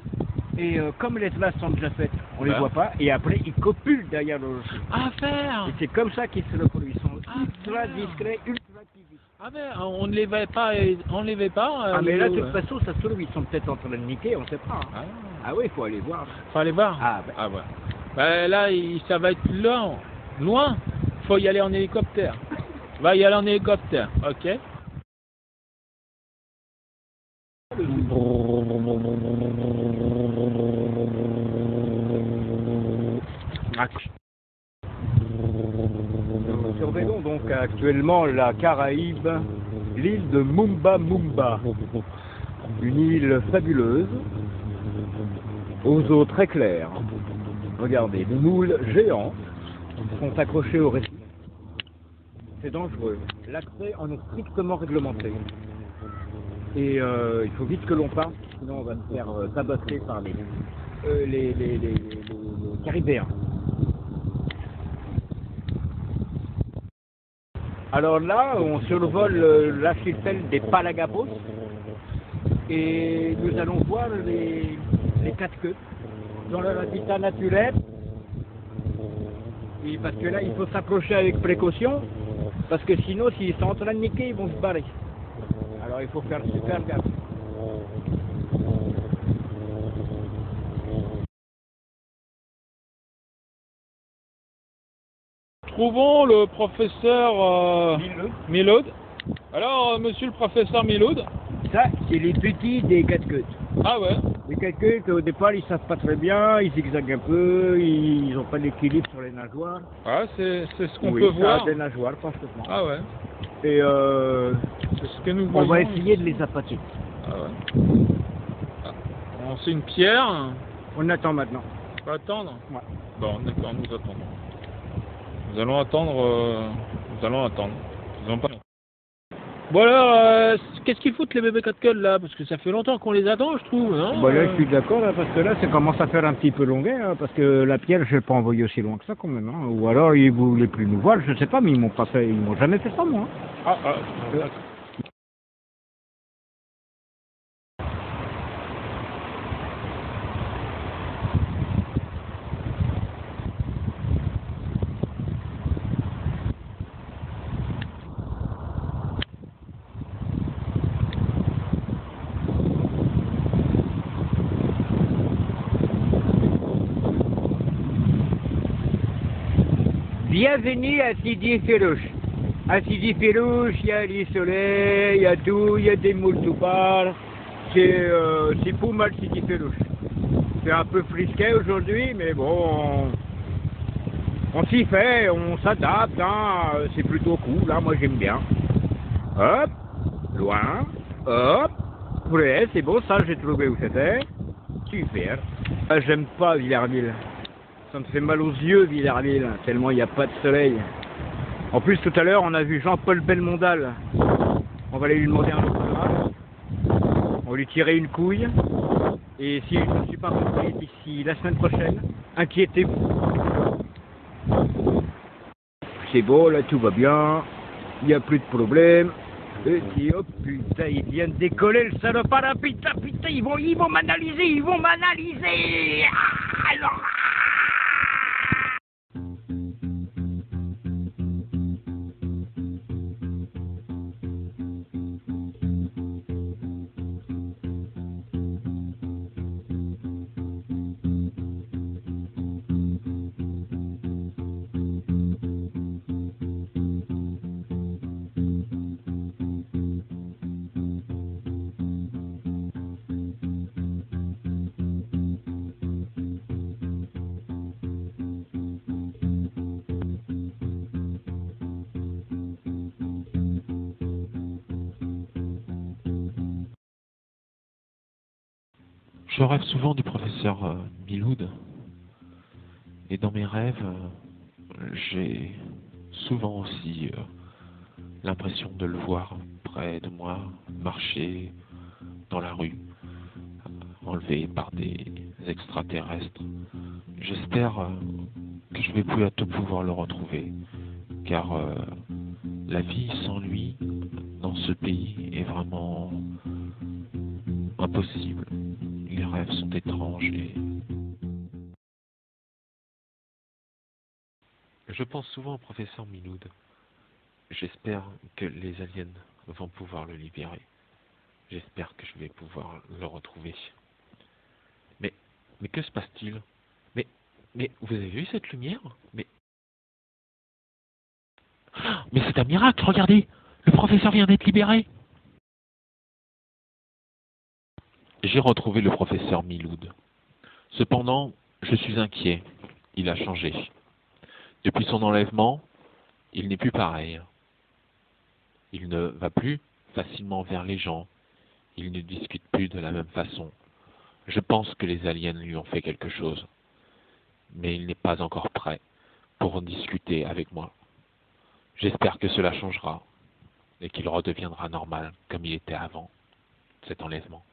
Et comme les traces sont déjà faites, on Ouais. les voit pas. Et après, ils copulent derrière le rocher. À faire. Et c'est comme ça qu'ils se reproduisent. Ils sont Ah, ultra merde. discrets, ultra actifs. Ah ben, on ne les avait pas, Ah mais là, de toute ouais. façon, ça se trouve, ils sont peut-être en train de niquer, on sait pas. Hein. Ah, Ah oui, il faut aller voir. faut aller voir. Ah ben. Ah ouais. Ben là, ça va être loin. Faut y aller en hélicoptère. Va y aller en hélicoptère, ok. Nous surveillons donc actuellement la Caraïbe, l'île de Mumba Mumba. Une île fabuleuse, aux eaux très claires. Regardez, des moules géants sont accrochés au récif. C'est dangereux. L'accès en est strictement réglementé. Et il faut vite que l'on parte, sinon on va se faire tabasser par les Caribéens. Alors là, on survole l'archipel des Palagapos et nous allons voir les quatre queues dans leur habitat naturel. Et parce que là, il faut s'approcher avec précaution, parce que sinon, s'ils sont en train de niquer, ils vont se barrer. Alors il faut faire super gaffe. Trouvons le professeur Miloud. Alors, monsieur le professeur Miloud. Ça, c'est les petits des quatre queues. Ah ouais. Les quatre queues, au départ, ils savent pas très bien, ils zigzaguent un peu, ils n'ont pas d'équilibre sur les nageoires. Ah, c'est ce qu'on Oui, peut ça voir. a des nageoires, parfaitement. Ah ouais. Et C'est ce que nous on voyons. va essayer de les appâter. Ah ouais. Ah. Bon, c'est une pierre. On attend maintenant. On va attendre. Ouais. Bon, d'accord, nous attendons. Nous allons attendre. Nous allons attendre. Nous allons pas. Bon alors, qu'est-ce qu'ils foutent les bébés 4 queues là? Parce que ça fait longtemps qu'on les attend, je trouve. Non Bah là, je suis d'accord, là, parce que là, ça commence à faire un petit peu longuet, hein, parce que la pierre, je l'ai pas envoyée aussi loin que ça, quand même. Hein. Ou alors, ils voulaient plus nous voir, je sais pas, mais ils m'ont pas fait, ils m'ont jamais fait ça, moi. Ah, ah. Bienvenue à Sidi Férouche. À Sidi Férouche, il y a du soleil, il y a tout, il y a des moules tout part. C'est pour mal Sidi Férouche. C'est un peu frisquet aujourd'hui, mais bon, On s'y fait, on s'adapte, hein. C'est plutôt cool, là, moi j'aime bien. Hop, loin, hop, ouais, c'est beau, ça, j'ai trouvé où c'était. Super. Ah, j'aime pas Villerville. Ça me fait mal aux yeux, Villerville, tellement il n'y a pas de soleil. En plus, tout à l'heure, on a vu Jean-Paul Belmondal. On va aller lui demander un autographe. On va lui tirer une couille. Et si je ne suis pas repris d'ici la semaine prochaine, inquiétez-vous. C'est beau, là, tout va bien. Il n'y a plus de problème. Et puis, oh putain, il vient de décoller le salopard. Ah, putain, ils vont m'analyser, Ah, alors... Je rêve souvent du professeur Miloud. Et dans mes rêves, j'ai souvent aussi l'impression de le voir près de moi, marcher dans la rue, enlevé par des extraterrestres. J'espère que je vais bientôt pouvoir le retrouver, car la vie sans lui dans ce pays est vraiment impossible. Les rêves sont étranges et... Je pense souvent au professeur Miloud. J'espère que les aliens vont pouvoir le libérer. J'espère que je vais pouvoir le retrouver. Mais que se passe-t-il? Mais vous avez vu cette lumière? Mais c'est un miracle, regardez! Le professeur vient d'être libéré! J'ai retrouvé le professeur Miloud. Cependant, je suis inquiet. Il a changé. Depuis son enlèvement, il n'est plus pareil. Il ne va plus facilement vers les gens. Il ne discute plus de la même façon. Je pense que les aliens lui ont fait quelque chose. Mais il n'est pas encore prêt pour en discuter avec moi. J'espère que cela changera et qu'il redeviendra normal comme il était avant cet enlèvement.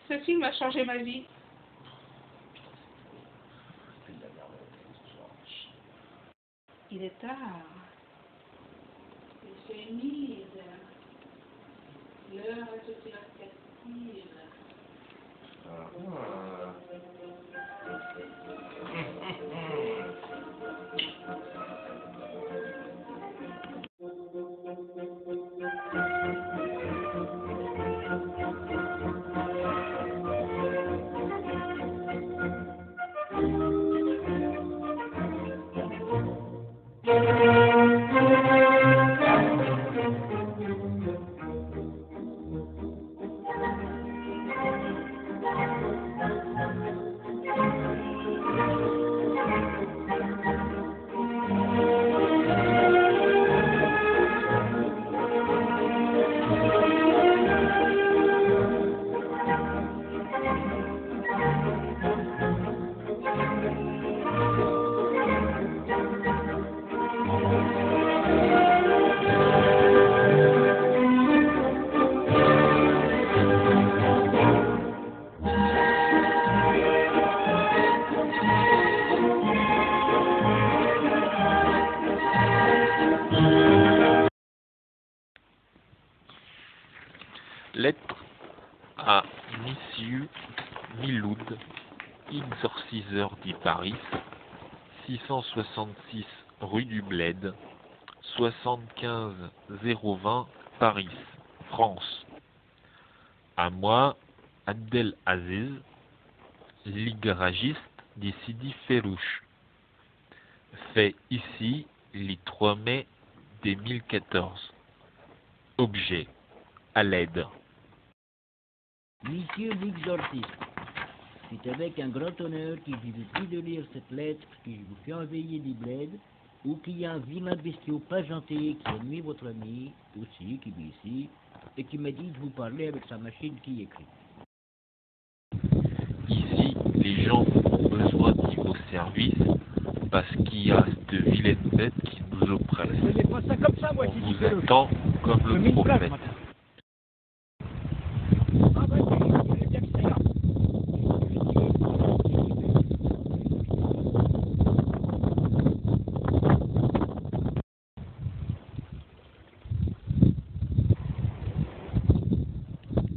Ce film a changé ma vie. Il est tard. Il fait humide. L'heure est aussi captive. Lettre à Monsieur Miloud, exorciseur dit Paris, 666 rue du Bled, 75 020 Paris, France. À moi, Abdel Aziz, ligaragiste des Sidi Ferrouche. Fait ici le 3 mai 2014. Objet à l'aide. Monsieur l'exorciste, c'est avec un grand honneur que je vous prie de lire cette lettre que je vous fais envoyer du bled, ou qu'il y a un vilain bestiau pas gentil qui a nuit votre ami, aussi, qui vit ici, et qui m'a dit de vous parler avec sa machine qui écrit. Ici, les gens ont besoin de vos services parce qu'il y a cette vilaine bête qui nous oppresse. On vous attend comme le prophète.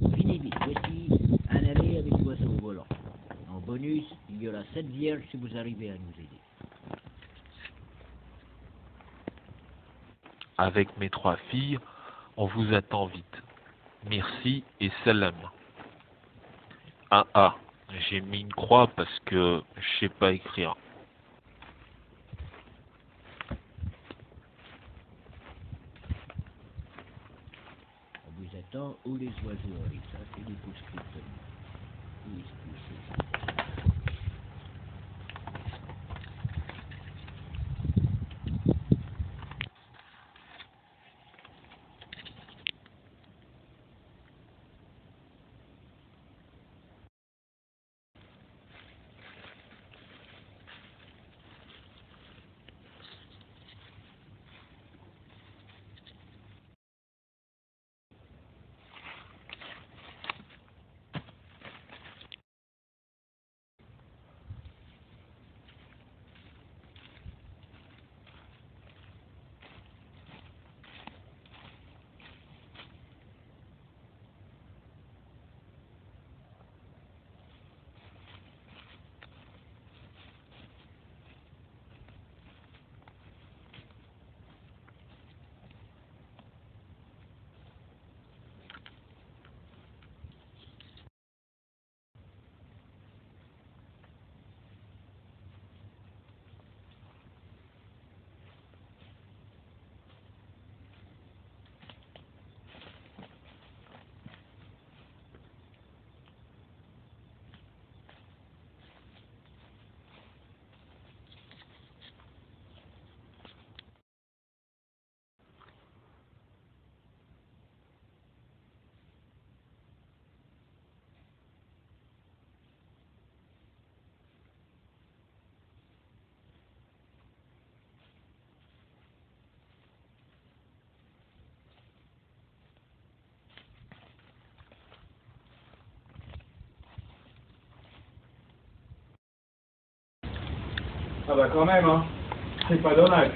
Venez vite, voici un aller avec l'oiseau volant. En bonus, il y aura 7 vierges si vous arrivez à nous aider. Avec mes 3 filles, on vous attend vite. Merci et salam. Ah, j'ai mis une croix parce que je sais pas écrire. On vous attend où les oiseaux arrivent. Ça, c'est des post-scriptum. Où est-ce que c'est? Ah bah quand même, hein. C'est pas dommage.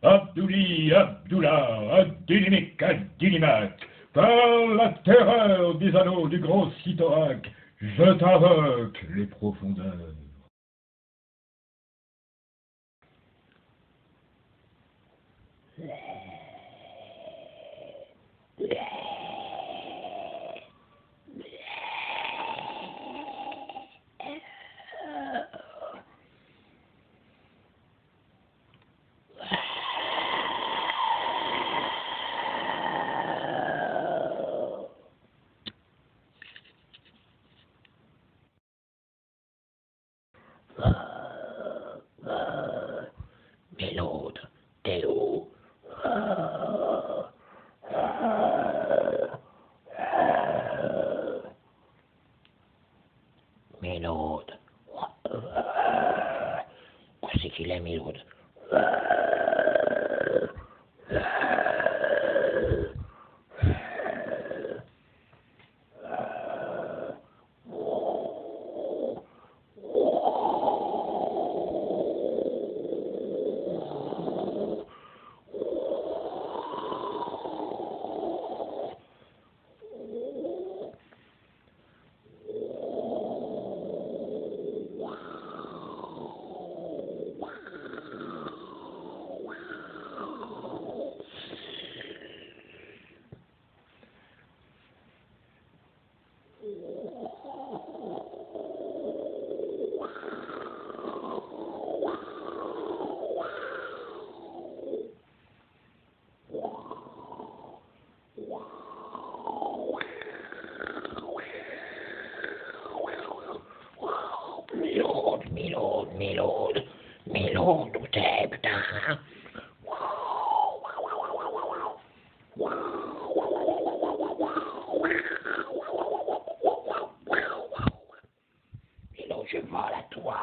Abdouli, Abdoullah, Abdélimek, Abdélimac, par la terreur des anneaux du gros Sitorak, je t'invoque les profondeurs. Mélode, Théo. Mélode. Où c'est qu'il est, Mélode? Mélode, où t'es, putain? Mélode, je vole à toi.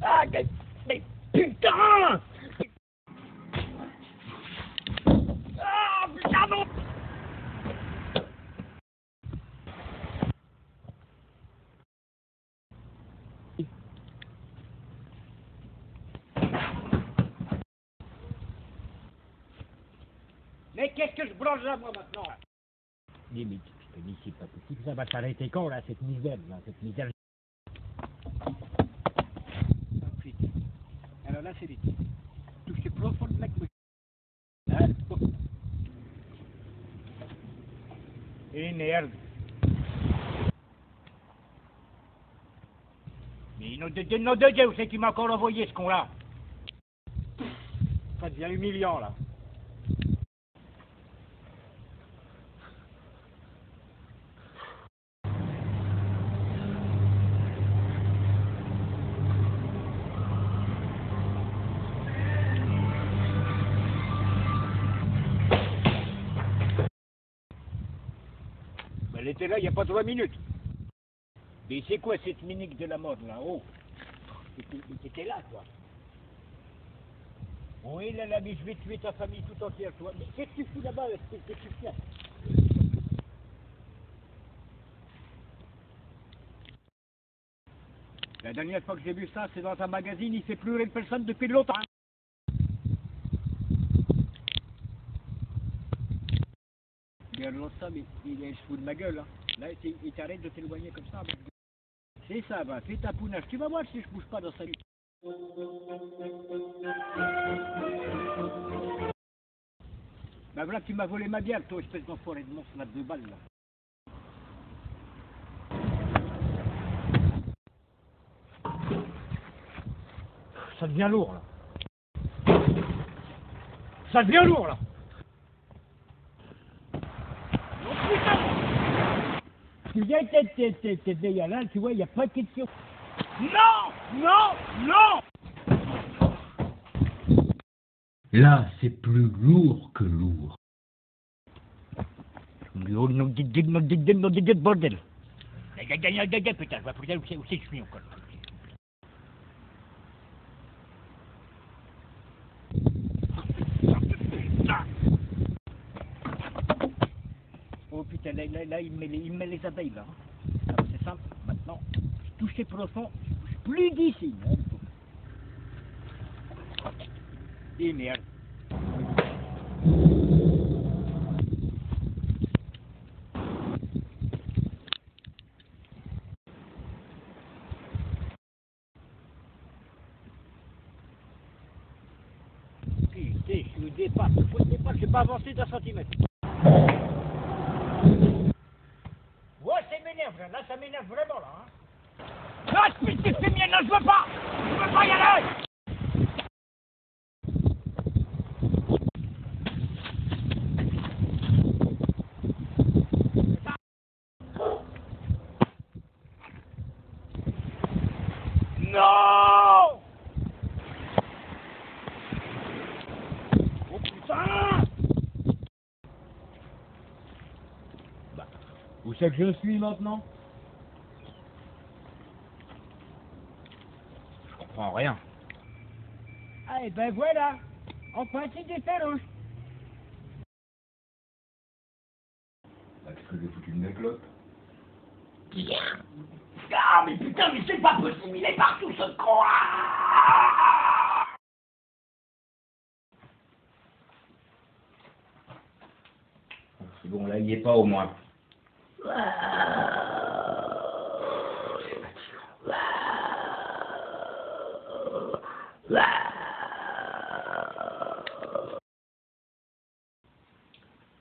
Ah, mais putain! Ah, putain, non! Mais qu'est-ce que je branche là, moi, maintenant? Mais je te dis, c'est pas possible, ça va s'arrêter quand, là, cette misère, là, cette misère. Alors là, c'est vite. Touchez profondément avec moi. Hein? Et merde. Mais nom de Dieu, où c'est qui m'a encore envoyé ce con-là? Ça devient humiliant, là. Elle était là il n'y a pas 3 minutes. Mais c'est quoi cette minique de la mode là-haut? T'étais là, toi. Oui, là, là, mais je vais tuer ta famille tout entière, toi. Mais qu'est-ce que tu fous là-bas? Qu'est-ce que tu fais? La dernière fois que j'ai vu ça, c'est dans un magazine, il fait pleurer une personne depuis longtemps. Regarde l'autre ça, mais il est fou de ma gueule. Hein. Là, il t'arrête de t'éloigner comme ça. C'est ça, va, fais ta pounage. Tu vas voir si je bouge pas dans sa vie. Ben voilà, tu m'as volé ma bière, toi, espèce d'enfoiré de monstre, là, de balles, là. Ça devient lourd, là. Ça devient lourd, là. Oh putain! Tu viens t'es dégueulasse, tu vois, il n'y a pas de question. Non! Non! Non! Là, c'est plus lourd que lourd. Oh non, bordel! Putain, je vois putain où c'est que je suis encore. Oh putain, là il met les abeilles là. Alors c'est simple, maintenant, toucher profond, plus d'ici. Et merde. Putain, je suis au départ, je n'ai pas avancé d'un centimètre. Ouais, ça m'énerve, là, ça m'énerve vraiment, là. Hein. Ah, putain, c'est mien, là, je veux pas y aller. Non! Oh Où c'est que je suis maintenant? Je comprends rien. Ah, et ben voilà. Enfin, c'est des taloches. Est-ce que j'ai foutu une déclope? Bien. Ah, mais putain, mais c'est pas possible, il est partout, ce con. C'est bon, là, il n'y est pas au moins.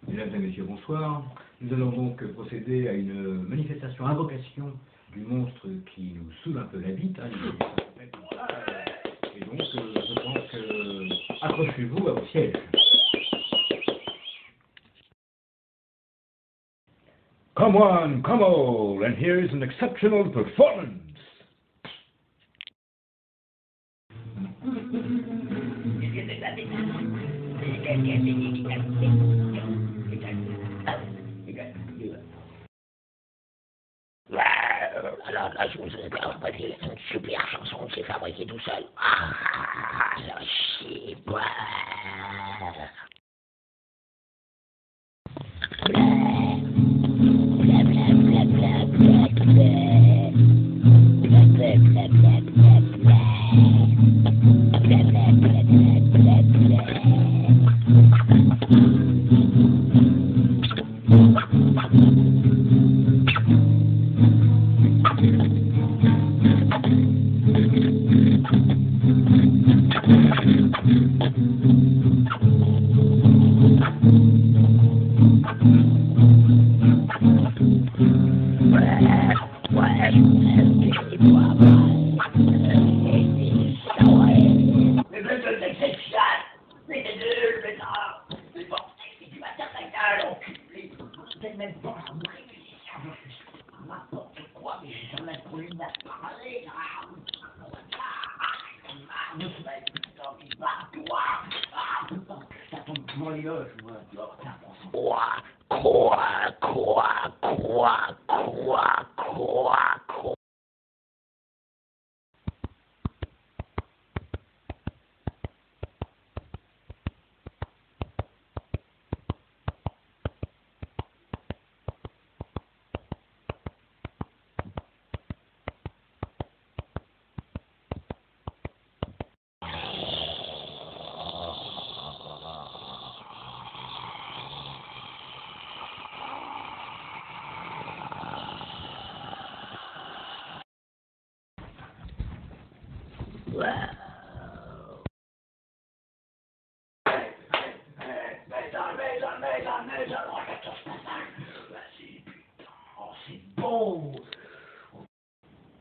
Mesdames et messieurs, bonsoir. Nous allons donc procéder à une manifestation, invocation du monstre qui nous saoule un peu la bite. Hein, et donc, je pense que accrochez-vous à vos sièges. Come on, come all, and here is an exceptional performance. Alors là, je vous ai interprété une super chanson que j'ai fabriquée tout seul. Ah, la chibre.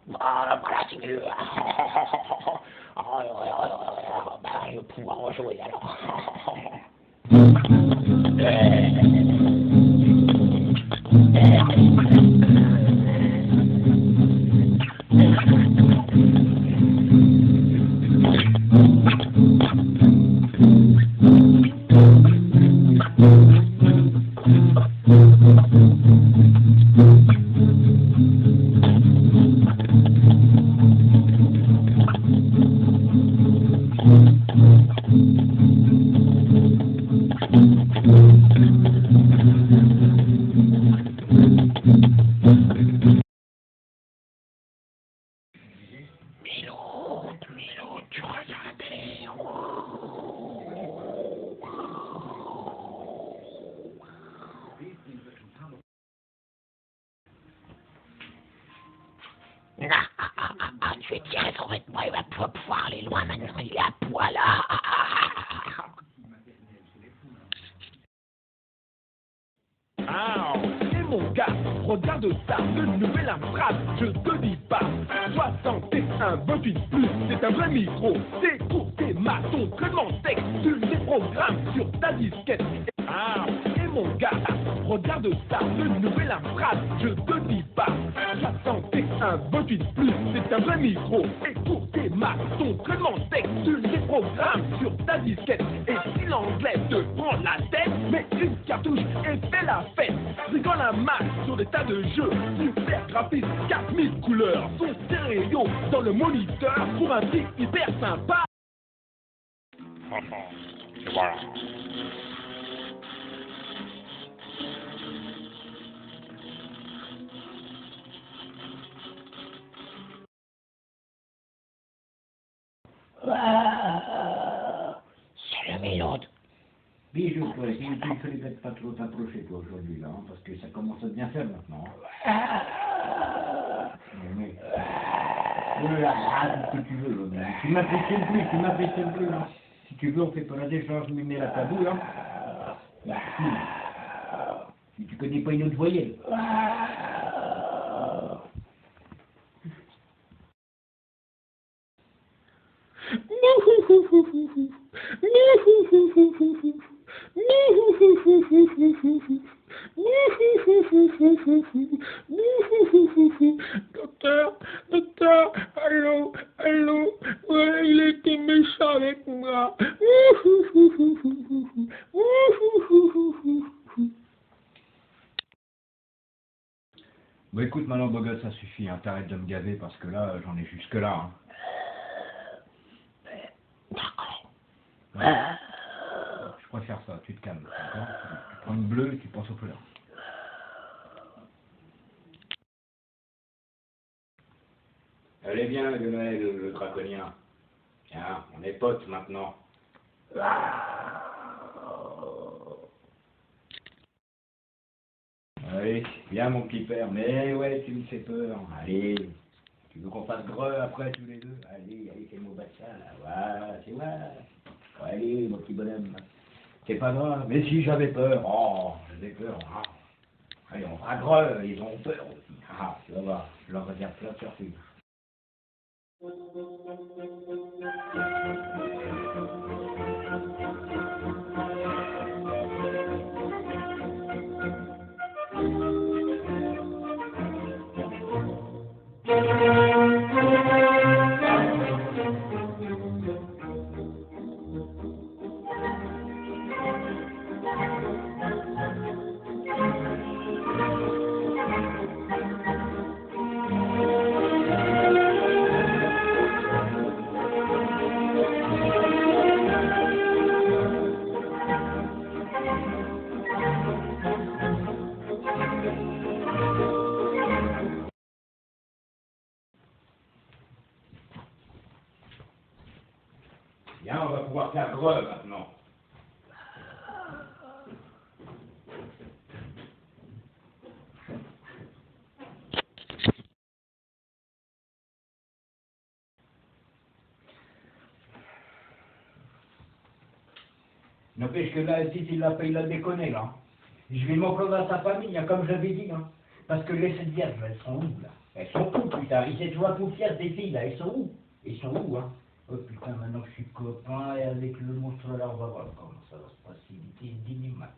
Voilà, tu veux. Je vais pouvoir rejouer alors. Je vais tirer son vêtement, il va pouvoir aller loin maintenant, il est à poil là. Ah, c'est mon gars, regarde ça, le nouvel phrase, je te dis pas. 61 28 plus, c'est un vrai micro, c'est pour tes matons, traitement texte, tu les programmes sur ta disquette. Ah, c'est mon gars, regarde ça, le nouvel phrase, je te dis pas. 61 un bottin plus, c'est un vrai micro. Écoutez ma, ton traitement de texte, tu les programmes sur ta disquette. Et si l'anglais te prend la tête, mets une cartouche et fais la fête. Rigole un max sur des tas de jeux, super graphique, 4000 couleurs, son stéréo dans le moniteur pour un prix hyper sympa. Voilà. C'est la mélode. Bijou, toi, il fallait peut-être pas trop t'approcher, toi, aujourd'hui, là, hein, parce que ça commence à bien faire maintenant. Mais... ce que tu veux, là. Tu m'impressionnes plus, là. Si tu veux, on fait pas la décharge, mais mets la tabou, là. Si tu connais pas une autre voyelle. Docteur, allô, ouais, il a été méchant avec moi. Bon, écoute, maintenant, beau gosse, ça suffit, hein. T'arrêtes de me gaver, parce que là, j'en ai jusque là, hein. D'accord. Ouais. Je préfère ça, tu te calmes, d'accord? Tu prends une bleue et tu penses aux fleurs. Allez, viens, Lionel, le draconien. Tiens, on est potes maintenant. Allez, viens, mon petit père. Mais ouais, tu me fais peur. Allez, tu veux qu'on fasse greu après tous les deux? Allez, fais-moi battre ça, là. Voilà, c'est voilà. Allez, mon petit bonhomme. C'est pas grave. Mais si j'avais peur. Oh, j'avais peur. Ah. Allez, on fera greu. Ils ont peur aussi. Ah, tu vas voir. Je leur réserve plein de surprises. Bien, on va pouvoir faire greu maintenant. N'empêche que là, si il l'a déconné, là. Je vais m'en prendre à sa famille, hein, comme j'avais dit, hein. Parce que les sept vierges, elles sont où, là? Elles sont où, putain? Ils étaient toujours tout fiers des filles, là. Elles sont où? Ils sont où, hein? Oh putain, maintenant que je suis copain et avec le monstre là, on va voir comment ça va se faciliter d'inimat.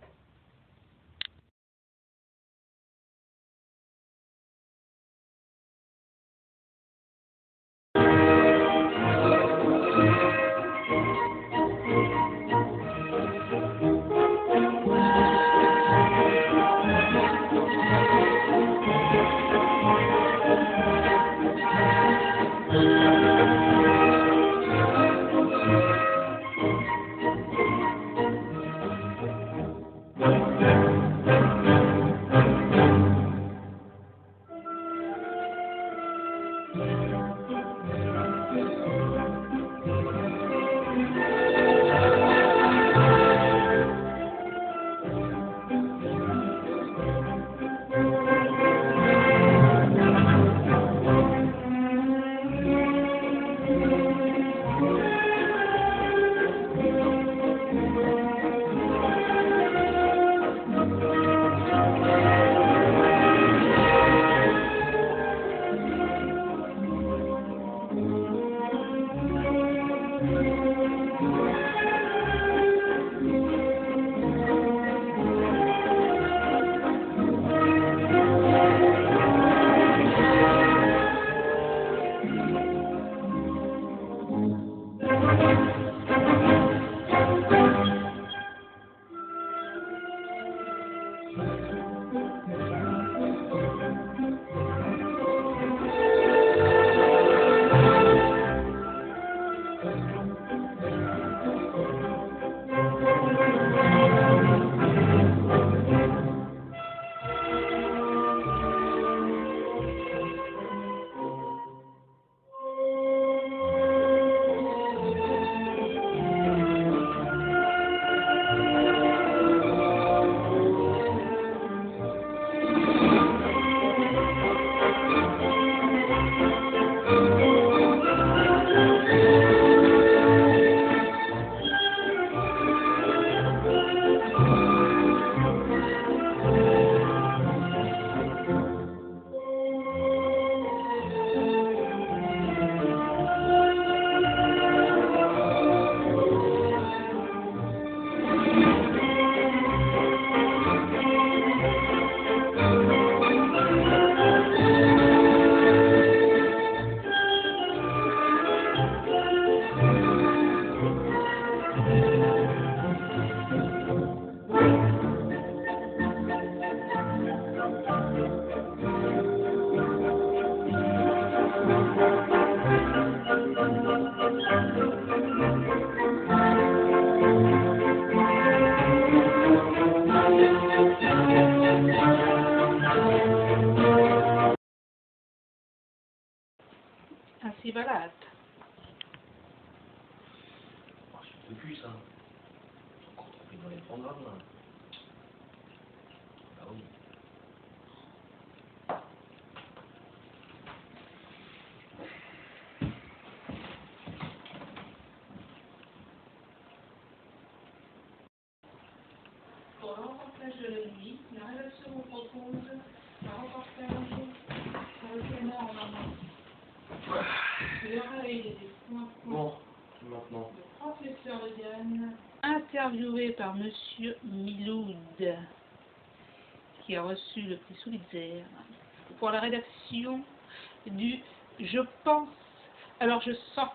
balade. Oh, c'est plus ça. Ils sont encore pris dans les programmes là. Ah oui. Pour le reportage de la nuit, la rédaction vous propose un reportage sur le canard en maman. L'oreille des points. Bon, maintenant. Le professeur Yann, interviewé par Monsieur Miloud, qui a reçu le prix Pulitzer pour la rédaction du Je pense, alors je sens,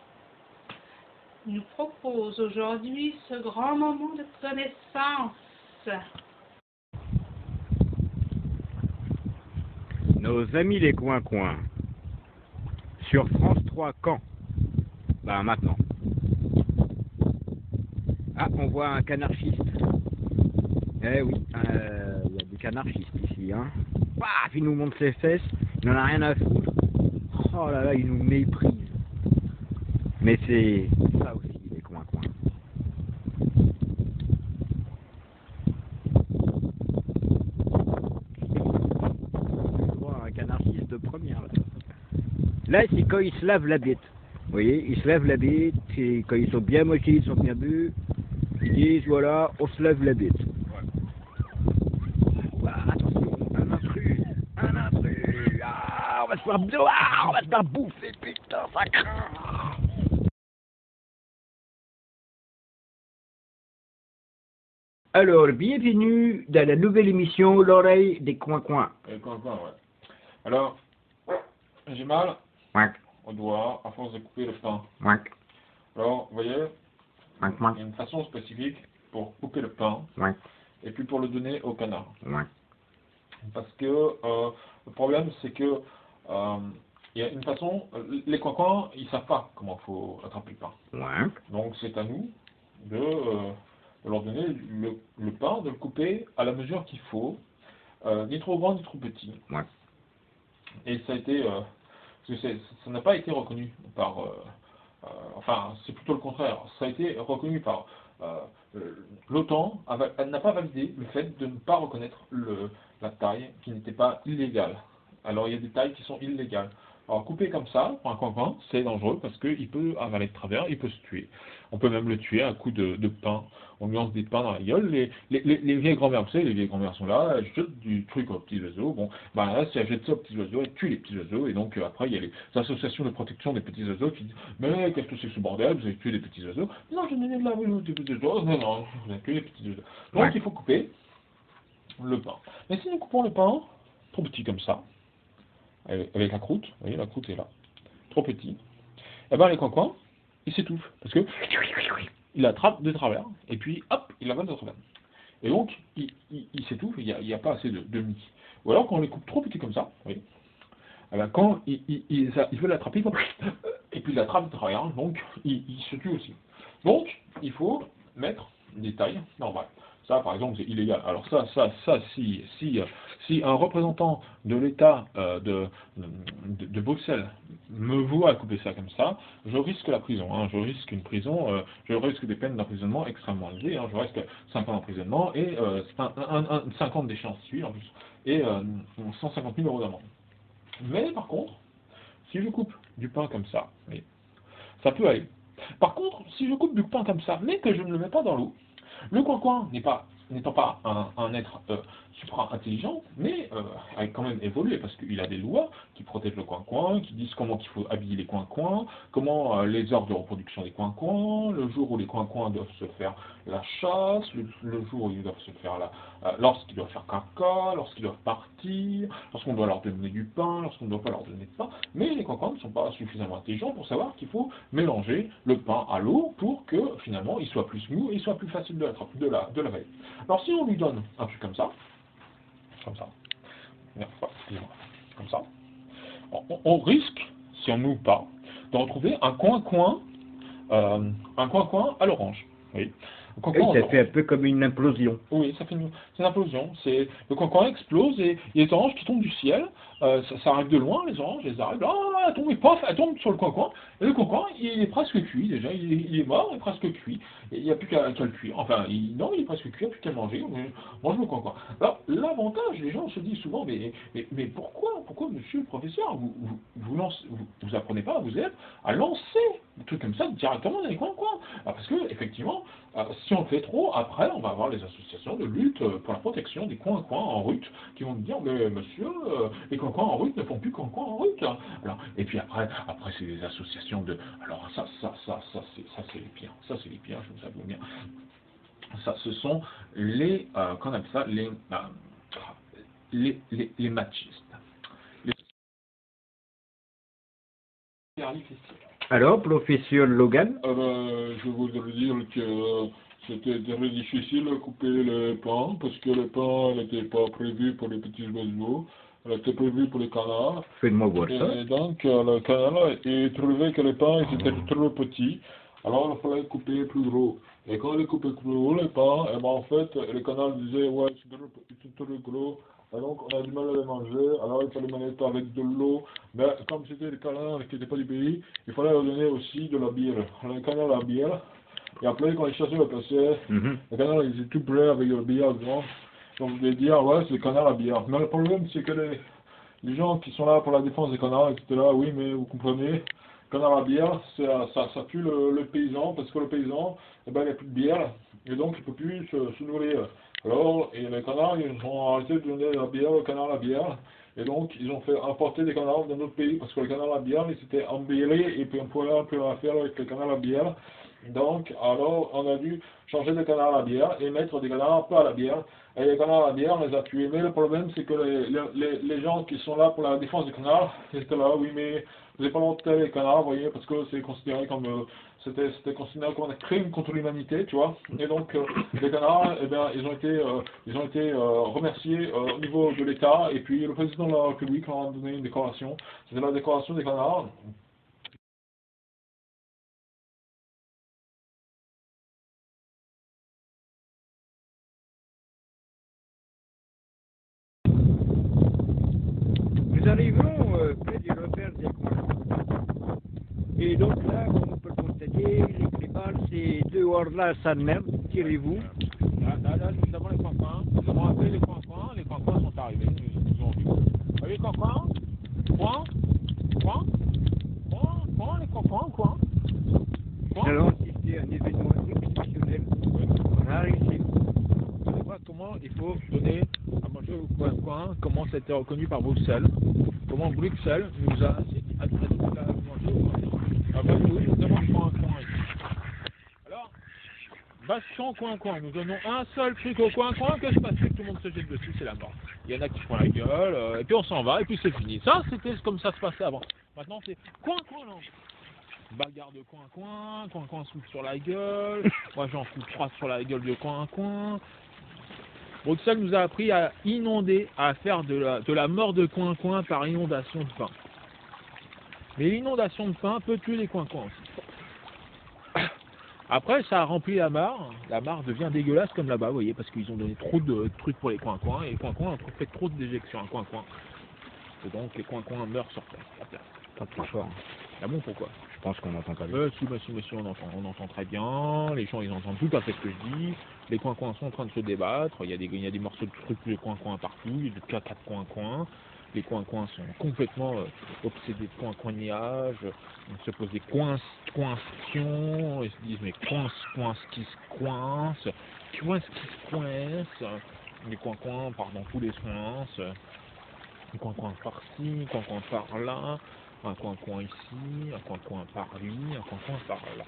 nous propose aujourd'hui ce grand moment de connaissance. Nos amis les coins-coins. Sur France 3 Caen. Bah maintenant. Ah, on voit un canarchiste. Eh oui, il y a des canarchistes ici, hein. Paf, il nous montre ses fesses, il n'en a rien à foutre. Oh là là, il nous méprise. Mais c'est ça aussi, les coins-coins. Je vois un canarchiste de première, là. Là, c'est quand ils se lavent la bête. Vous voyez, ils se lavent la bête, et quand ils sont bien mochés, ils sont bien bu, ils disent, voilà, on se lave la bête. Voilà, attention, un intrus, ah, on va se faire bouffer, putain, ça craint. Alors, bienvenue dans la nouvelle émission L'oreille des coins-coins. Les coins-coins, ouais. Alors, j'ai mal au doigt à force de couper le pain. Alors, vous voyez, il y a une façon spécifique pour couper le pain et puis pour le donner au canard. Parce que le problème, c'est que il y a une façon, les coins-coins, ils savent pas comment il faut attraper le pain. Donc, c'est à nous de leur donner le pain, de le couper à la mesure qu'il faut, ni trop grand ni trop petit. Et ça a été, ça n'a pas été reconnu par, enfin c'est plutôt le contraire, ça a été reconnu par l'OTAN, elle n'a pas validé le fait de ne pas reconnaître la taille qui n'était pas illégale. Alors il y a des tailles qui sont illégales. Alors couper comme ça, pour un coin-coin, c'est dangereux parce qu'il peut avaler de travers, il peut se tuer. On peut même le tuer à un coup de pain. On lui lance des pains dans la gueule. Les vieilles grand-mères, vous savez, les vieilles grand-mères sont là, elles jettent du truc aux petits oiseaux. Bon, ben là, si elles jettent ça aux petits oiseaux, elles tuent les petits oiseaux. Et donc après, il y a les associations de protection des petits oiseaux qui disent « Mais qu'est-ce que c'est que ce bordel? Vous avez tué les petits oiseaux ?» Non, je n'ai de la des petits oiseaux. Non, vous avez tué les petits oiseaux. Donc il faut couper le pain. Mais si nous coupons le pain trop petit comme ça, avec la croûte, vous voyez, la croûte est là, trop petit, et ben les coins-coins, ils s'étouffent, parce que il attrape de travers, et puis hop, il avale de travers. Et donc, il s'étouffe, il n'y a pas assez de mie. Ou alors, quand on les coupe trop petits comme ça, vous voyez, et ben quand il veut l'attraper, et puis il l'attrape de travers, donc il se tue aussi. Donc, il faut mettre des tailles normales. Ça, par exemple, c'est illégal. Alors ça, si un représentant de l'État de Bruxelles me voit couper ça comme ça, je risque la prison. Hein. Je risque une prison, je risque des peines d'emprisonnement extrêmement élevées. Hein. Je risque 5 ans d'emprisonnement et 5 ans d'échéance civile en plus, et 150 000 € d'amende. Mais par contre, si je coupe du pain comme ça, oui, ça peut aller. Par contre, si je coupe du pain comme ça, mais que je ne le mets pas dans l'eau, le coin-coin n'étant pas un être supra-intelligent, mais a quand même évolué, parce qu'il a des lois qui protègent le coin-coin, qui disent comment il faut habiller les coin-coins, comment les heures de reproduction des coin-coins, le jour où les coin-coins doivent se faire la chasse, le jour où ils doivent se faire lorsqu'ils doivent faire caca, lorsqu'ils doivent partir, lorsqu'on doit leur donner du pain, lorsqu'on ne doit pas leur donner de pain, mais les coin-coins ne sont pas suffisamment intelligents pour savoir qu'il faut mélanger le pain à l'eau pour que finalement il soit plus mou et il soit plus facile de l'avaler. Alors si on lui donne un truc comme ça, comme ça, on risque, si on n'ouvre pas, de retrouver un coin-coin à l'orange. Oui. Oui, ça fait un peu comme une implosion. Oui, c'est une implosion. Le coin explose et il y a des oranges qui tombent du ciel. Ça arrive de loin, les oranges, elles arrivent, elles tombent, et pof, elles tombent sur le coin. Et le coin, il est presque cuit déjà. Il est mort, il est presque cuit. Et il n'y a plus qu'à le cuire. Enfin, il est presque cuit, il n'y a plus qu'à le manger. On mange le coin. Alors, l'avantage, les gens se disent souvent, mais pourquoi, monsieur le professeur, vous apprenez pas, vous êtes à lancer des trucs comme ça directement dans les coins. Parce que, effectivement, si on le fait trop, après, on va avoir les associations de lutte pour la protection des coins en rut qui vont me dire, mais monsieur, les coins en rut ne font plus coins en rut. Alors, et puis après c'est les associations de... Alors ça c'est les pires. Ça c'est les pires, je vous avoue bien. Ça, ce sont les... qu'on appelle ça les machistes. Alors, professeur Logan? Je voudrais dire que c'était très difficile de couper les pans, parce que les pans n'étaient pas prévus pour les petits oiseaux, elle était prévue pour les canards. Faites-moi voir ça. Et donc, le canard, il trouvait que les pans étaient trop petits, alors il fallait couper plus gros. Et quand il coupait plus gros les pans, et ben en fait, les canards disaient, ouais, c'est trop gros. Et donc, on a du mal à les manger, alors il fallait les mettre avec de l'eau. Mais comme c'était des canards qui n'étaient pas du pays, il fallait leur donner aussi de la bière. Alors, les canards, la bière. Et après, quand les chasseurs le passaient, les canards, ils étaient tout prêts avec de la bière dedans. Donc, je vais dire, ouais, c'est le canard à bière. Mais le problème, c'est que les gens qui sont là pour la défense des canards, etc., oui, mais vous comprenez, canard à bière, ça tue le paysan, parce que le paysan, eh ben, il n'a plus de bière, et donc il ne peut plus se nourrir. Alors, et les canards, ils ont arrêté de donner la bière au canard à bière, et donc ils ont fait importer des canards dans d'autres pays, parce que le canard à bière, il s'était embellé, et puis on pouvait plus rien faire avec le canard à bière. Donc, alors, on a dû changer de canard à bière et mettre des canards pas à la bière. Et les canards à la bière, on les a tués. Mais le problème, c'est que les gens qui sont là pour la défense des canards, ils étaient là, oui, mais vous n'avez pas le droit de tuer les canards, vous voyez, parce que c'est considéré comme... c'était considéré comme un crime contre l'humanité, tu vois. Et donc, les canards, eh bien, ils ont été remerciés au niveau de l'État. Et puis, le président de la République leur a donné une décoration. C'était la décoration des canards. Nous arrivons près du repère des coins. Et donc là, comme on peut le constater, les balles, ces deux hordes-là, ça merde, tirez-vous. Là, nous avons les coins-coins. Nous avons appelé les coins-coins. Les coins-coins sont arrivés, nous ont vu. Les coins-coins, les coins-coins. Nous allons assister à un événement exceptionnel. On a réussi. Je sais pas comment il faut donner à manger au coin-coin, comment ça a été reconnu par Bruxelles, comment Bruxelles nous a dit à manger au coin-coin. Après, nous avons le coin-coin ici. Alors, vachement coin-coin, nous donnons un seul truc au coin-coin, que se passe-t-il? Tout le monde se jette dessus, c'est la mort. Il y en a qui font la gueule, et puis on s'en va, et puis c'est fini. Ça, c'était comme ça se passait avant. Maintenant, c'est coin-coin, non. Bagarre de coin-coin souffle sur la gueule, moi j'en fous 3 sur la gueule de coin-coin. Bruxelles nous a appris à inonder, à faire de la mort de coin-coin par inondation de pain. Mais l'inondation de pain peut tuer les coin-coins aussi. Après, ça a rempli la mare devient dégueulasse comme là-bas, vous voyez, parce qu'ils ont donné trop de trucs pour les coin-coins, et les coin-coins ont fait trop de déjections à coin-coin. Et donc les coin-coins meurent sur place. Pas plus fort. Ah bon, pourquoi? Je pense qu'on n'entend pas bien. Si, on entend très bien, les gens ils entendent tout à fait ce que je dis, les coins-coins sont en train de se débattre, il y a des morceaux de trucs de coins-coins partout, il y a de 4 coins-coins, les coins-coins sont complètement obsédés de coin-coignage, ils se posent des coincions, ils se disent mais coince qui se coince qui se coince, les coins-coins partent dans tous les sens, un coin-coin par-ci, un coin-coin par-là, un coin-coin ici, un coin-coin par-lui, un coin-coin par-là.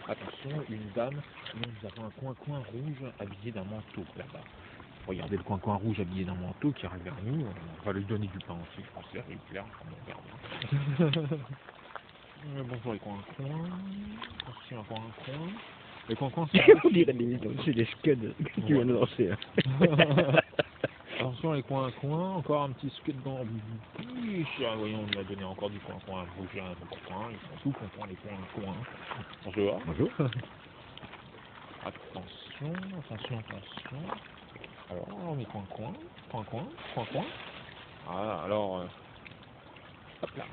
Attention, une dame, nous avons un coin-coin rouge habillé d'un manteau là-bas. Regardez le coin-coin rouge habillé d'un manteau qui arrive vers nous, on va lui donner du pain aussi, je pense que c'est clair, on regarde. Bonjour les coins-coins, attention un coin-coin. Les coins-coins on dirait c'est des scuds que tu viens de lancer. Attention les coins-coins, encore un petit scud dans la bouche. Voyons, on lui a donné encore du coin-coin rouge à un coin, ils sont tout contents les coins-coins. Bonjour. Bonjour. Attention. attention. Alors, on met coin. Voilà, alors, hop là.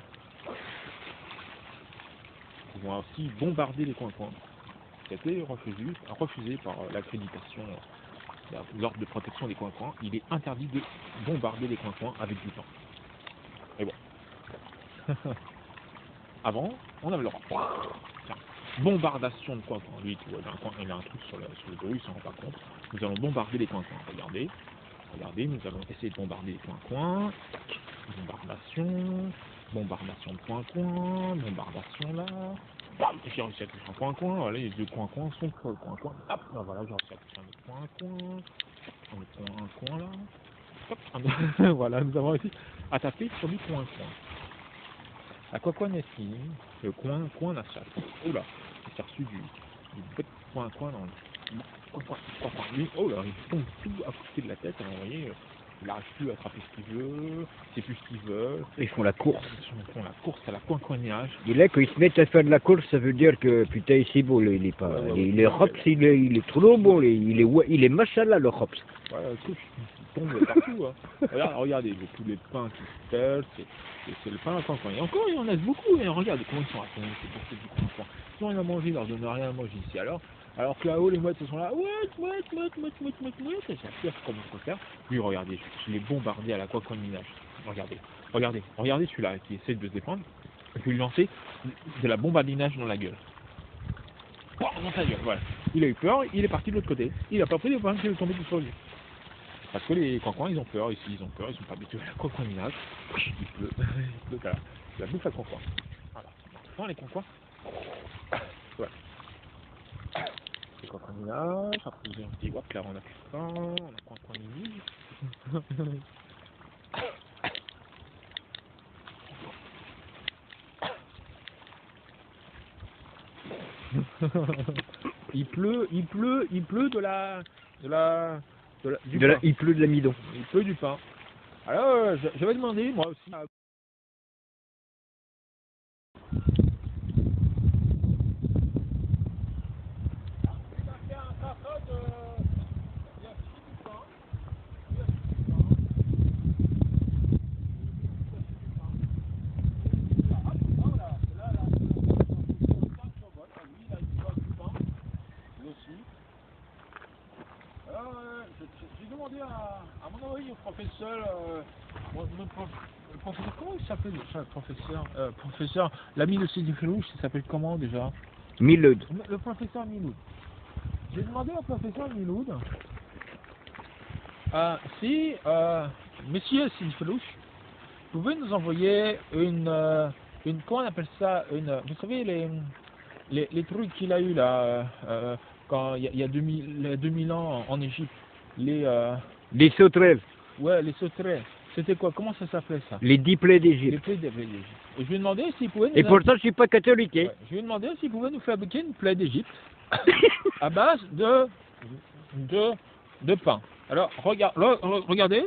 Ils vont aussi bombarder les coins. Qui a été refusé par l'accréditation, l'ordre de protection des coins. Il est interdit de bombarder les coins avec du pain. Et bon. Avant, on avait le droit. Tiens, bombardation de coin. Lui, tu vois, il a un truc sur le dos, il s'en rend pas compte. Nous allons bombarder les coins. Regardez, nous allons essayer de bombarder les coins. Bombardation de coin, bombardation là. Bam, j'ai réussi à toucher un coin. Voilà, les deux coins sont sur le coin. Hop, ben voilà, j'ai réussi à toucher un autre coin. Un coin là. Hop, voilà, nous avons réussi à taper sur du coin. La coin est finie, le coin la chasse. Oula, j'ai reçu du petit coin dans le coin. Oh là, il tombe tout à côté de la tête, alors, vous voyez, il n'arrive plus à attraper ce qu'il veut, c'est plus ce qu'il veut. Ils font la course. Ils font la course à la coin-coignage. Et là, quand ils se mettent à faire de la course, ça veut dire que, putain, c'est beau, il est pas... il est Hops, il est trop beau, il est machallah, le Hops. Voilà, tout, il tombe partout. Hein. Regardez, tous les pains qui se pèlent, c'est le pain à coin-coin. Et encore, il y en a beaucoup, et regardez comment ils sont attendus, c'est pour du coin-coin. Ils n'ont rien à manger, ils leur donnent rien à manger ici. Alors que là-haut, les mouettes, elles sont là, mouette, et ça fait comment on peut faire. Lui, regardez, je l'ai bombardé à la coin-coin-minage. Regardez celui-là qui essaie de se défendre. Je vais lui lancer de la bombardinage dans la gueule. Dans sa gueule, voilà. Il a eu peur, il est parti de l'autre côté. Il n'a pas pris les points qui sont tombés sur lui. Parce que les coins ils ont peur ici, ils sont pas habitués à la coin-coin-minage. Il pleut, voilà. La bouffe à coin-coin. Voilà. Maintenant, les coins voilà. Les coin-coin-minage, après vous avez un petit wap, là on a plus de pain, on a coin-coin-minage. Il pleut il pleut de l'amidon. Il pleut du pain. Alors, j'avais demandé, moi aussi, j'ai demandé à mon envoyé au professeur, le professeur, comment il s'appelle le professeur professeur, l'ami de Sidi Filouche, il s'appelle comment déjà? Miloud. Le professeur Miloud. J'ai demandé au professeur Miloud si, monsieur Sidi Filouche, vous pouvez nous envoyer une comment on appelle ça, vous savez les trucs qu'il a eu là, quand il y a 2000 ans en Égypte, les sauterelles. Ouais, les sauterelles. C'était quoi? Comment ça s'appelait ça? Les 10 plaies d'Égypte. Les plaies d'Égypte. Et je lui ai demandé s'il pouvait nous... Et pourtant, je suis pas catholique. Hein. Ouais, je lui ai demandé s'il pouvait nous fabriquer une plaie d'Égypte à base de pain. Alors, regardez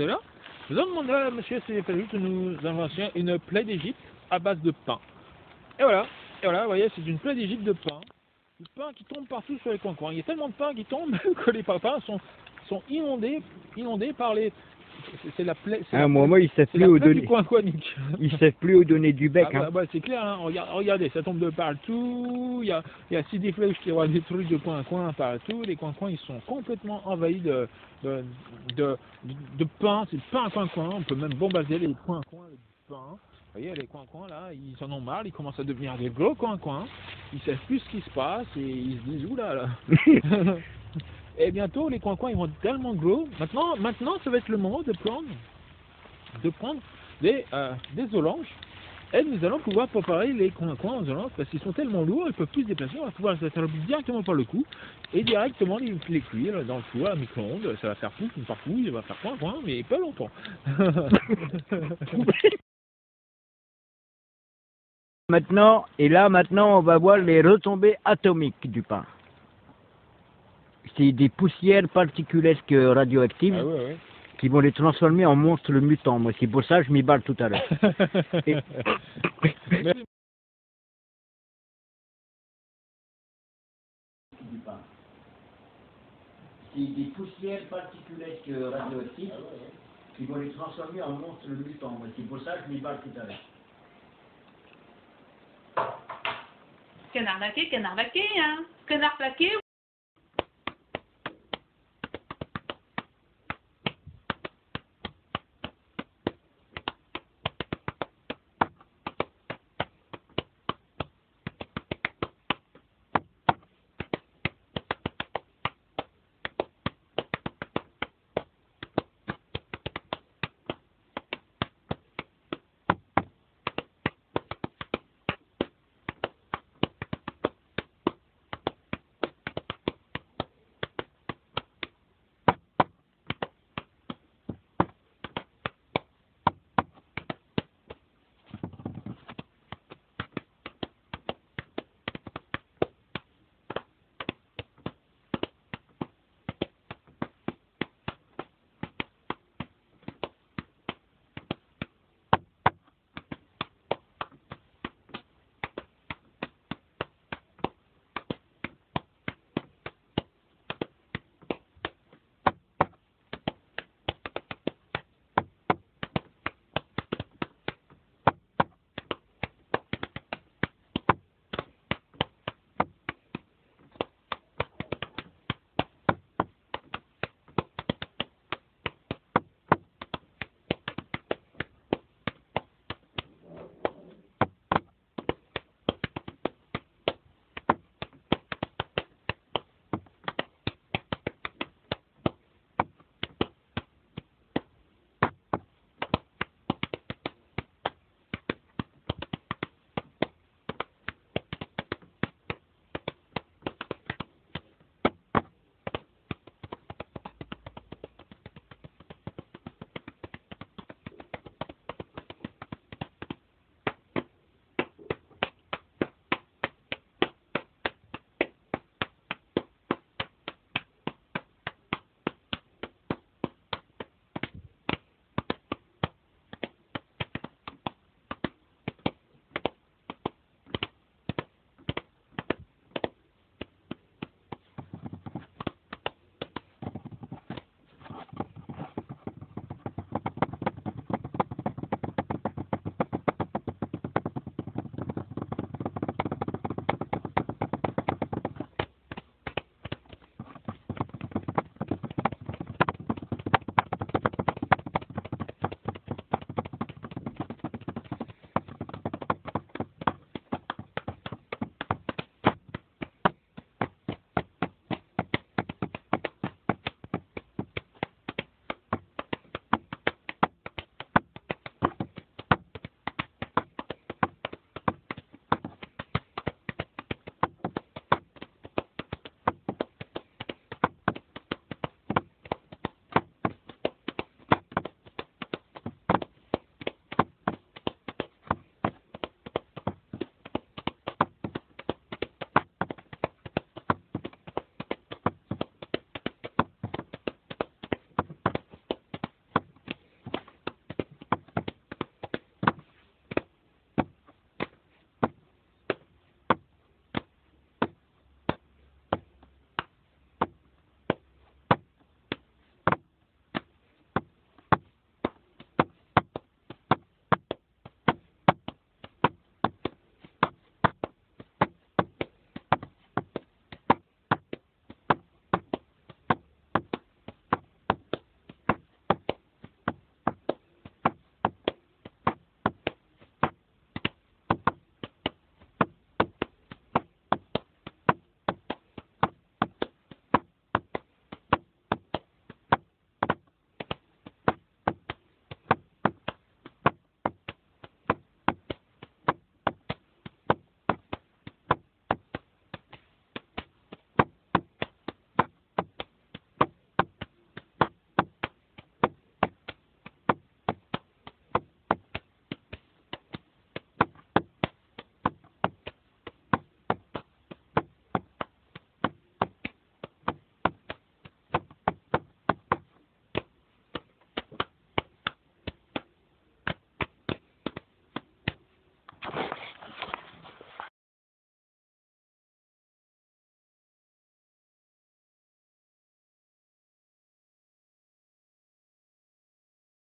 là. Nous avons demandé à M. Sélépalou de nous inventer une plaie d'Égypte à base de pain. Et voilà, vous voyez, c'est une plaie d'Égypte de pain. Du pain qui tombe partout sur les coins. Il y a tellement de pain qui tombe que les pains sont inondés par les... C'est la plaie... Moi, ils savent plus où donner... Ils savent plus où donner du bec. C'est clair, hein. Regardez, ça tombe de partout. Il y a Sidi Filouche qui voit des trucs de coin partout. Les coins ils sont complètement envahis de pain. C'est le pain à coin. On peut même bombarder les coins de pain. Vous voyez, les coins là, ils en ont marre, ils commencent à devenir des gros coins. Ils savent plus ce qui se passe et ils se disent oula là. Et bientôt, les coins ils vont être tellement gros. Maintenant, ça va être le moment de prendre des olanges. Et nous allons pouvoir préparer les coins aux olanges parce qu'ils sont tellement lourds, ils peuvent plus se déplacer. On va pouvoir les attraper directement par le cou et directement les cuire dans le four à micro-ondes. Ça va faire pouf, il va faire coin, mais pas longtemps. Maintenant, on va voir les retombées atomiques du pain. C'est des poussières particulières radioactives qui vont les transformer en monstres mutants. Moi, c'est pour ça que je m'y barre tout à l'heure. c'est des poussières particulières radioactives qui vont les transformer en monstres mutants. C'est pour ça que je m'y bats tout à l'heure. Canard laqué, hein. Canard plaqué.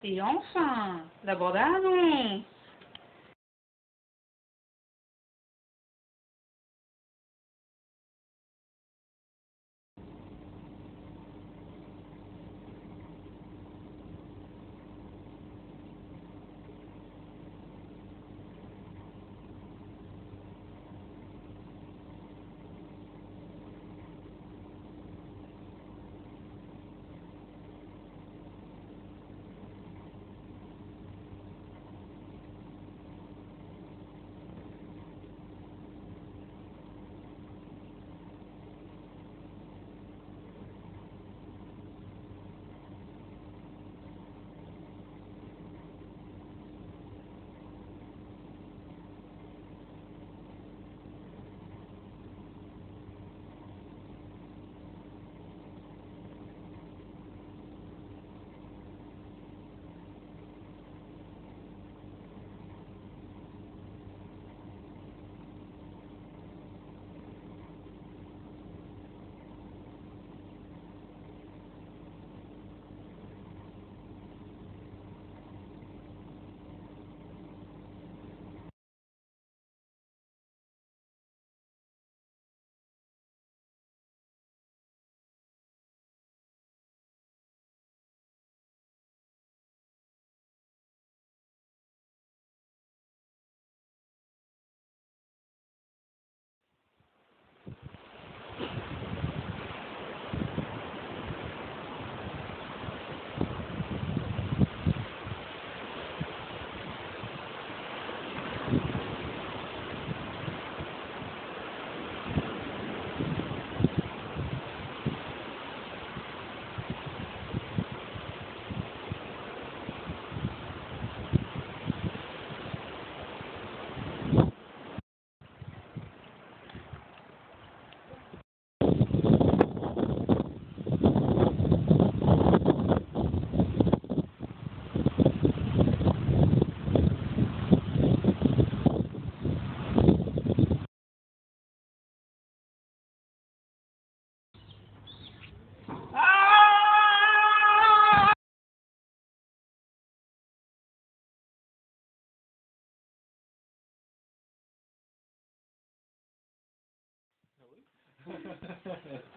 Et enfin, la bande-annonce.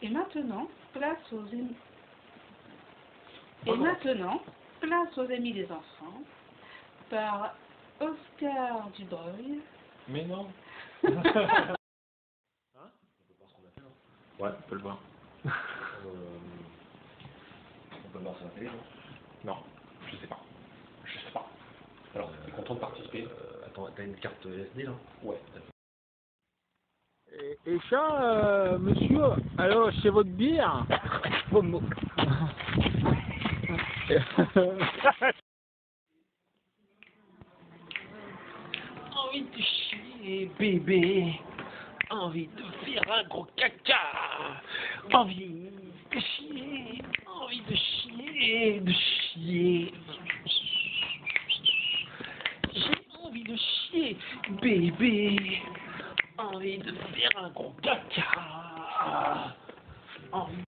Et maintenant, place aux amis des enfants par Oscar Dubreuil. Mais non. Hein? On peut voir ce qu'on a fait, non? Ouais, on peut le voir. On peut le voir sur la télé, non? Non, je sais pas. Je sais pas. Alors, t'es content de participer? Attends, t'as une carte SD, là? Ouais. Et ça, monsieur, alors c'est votre bière? Envie de chier, bébé. Envie de faire un gros caca. Envie de chier. Envie de chier, de chier. J'ai envie de chier, bébé. Envie de faire un gros caca. Envie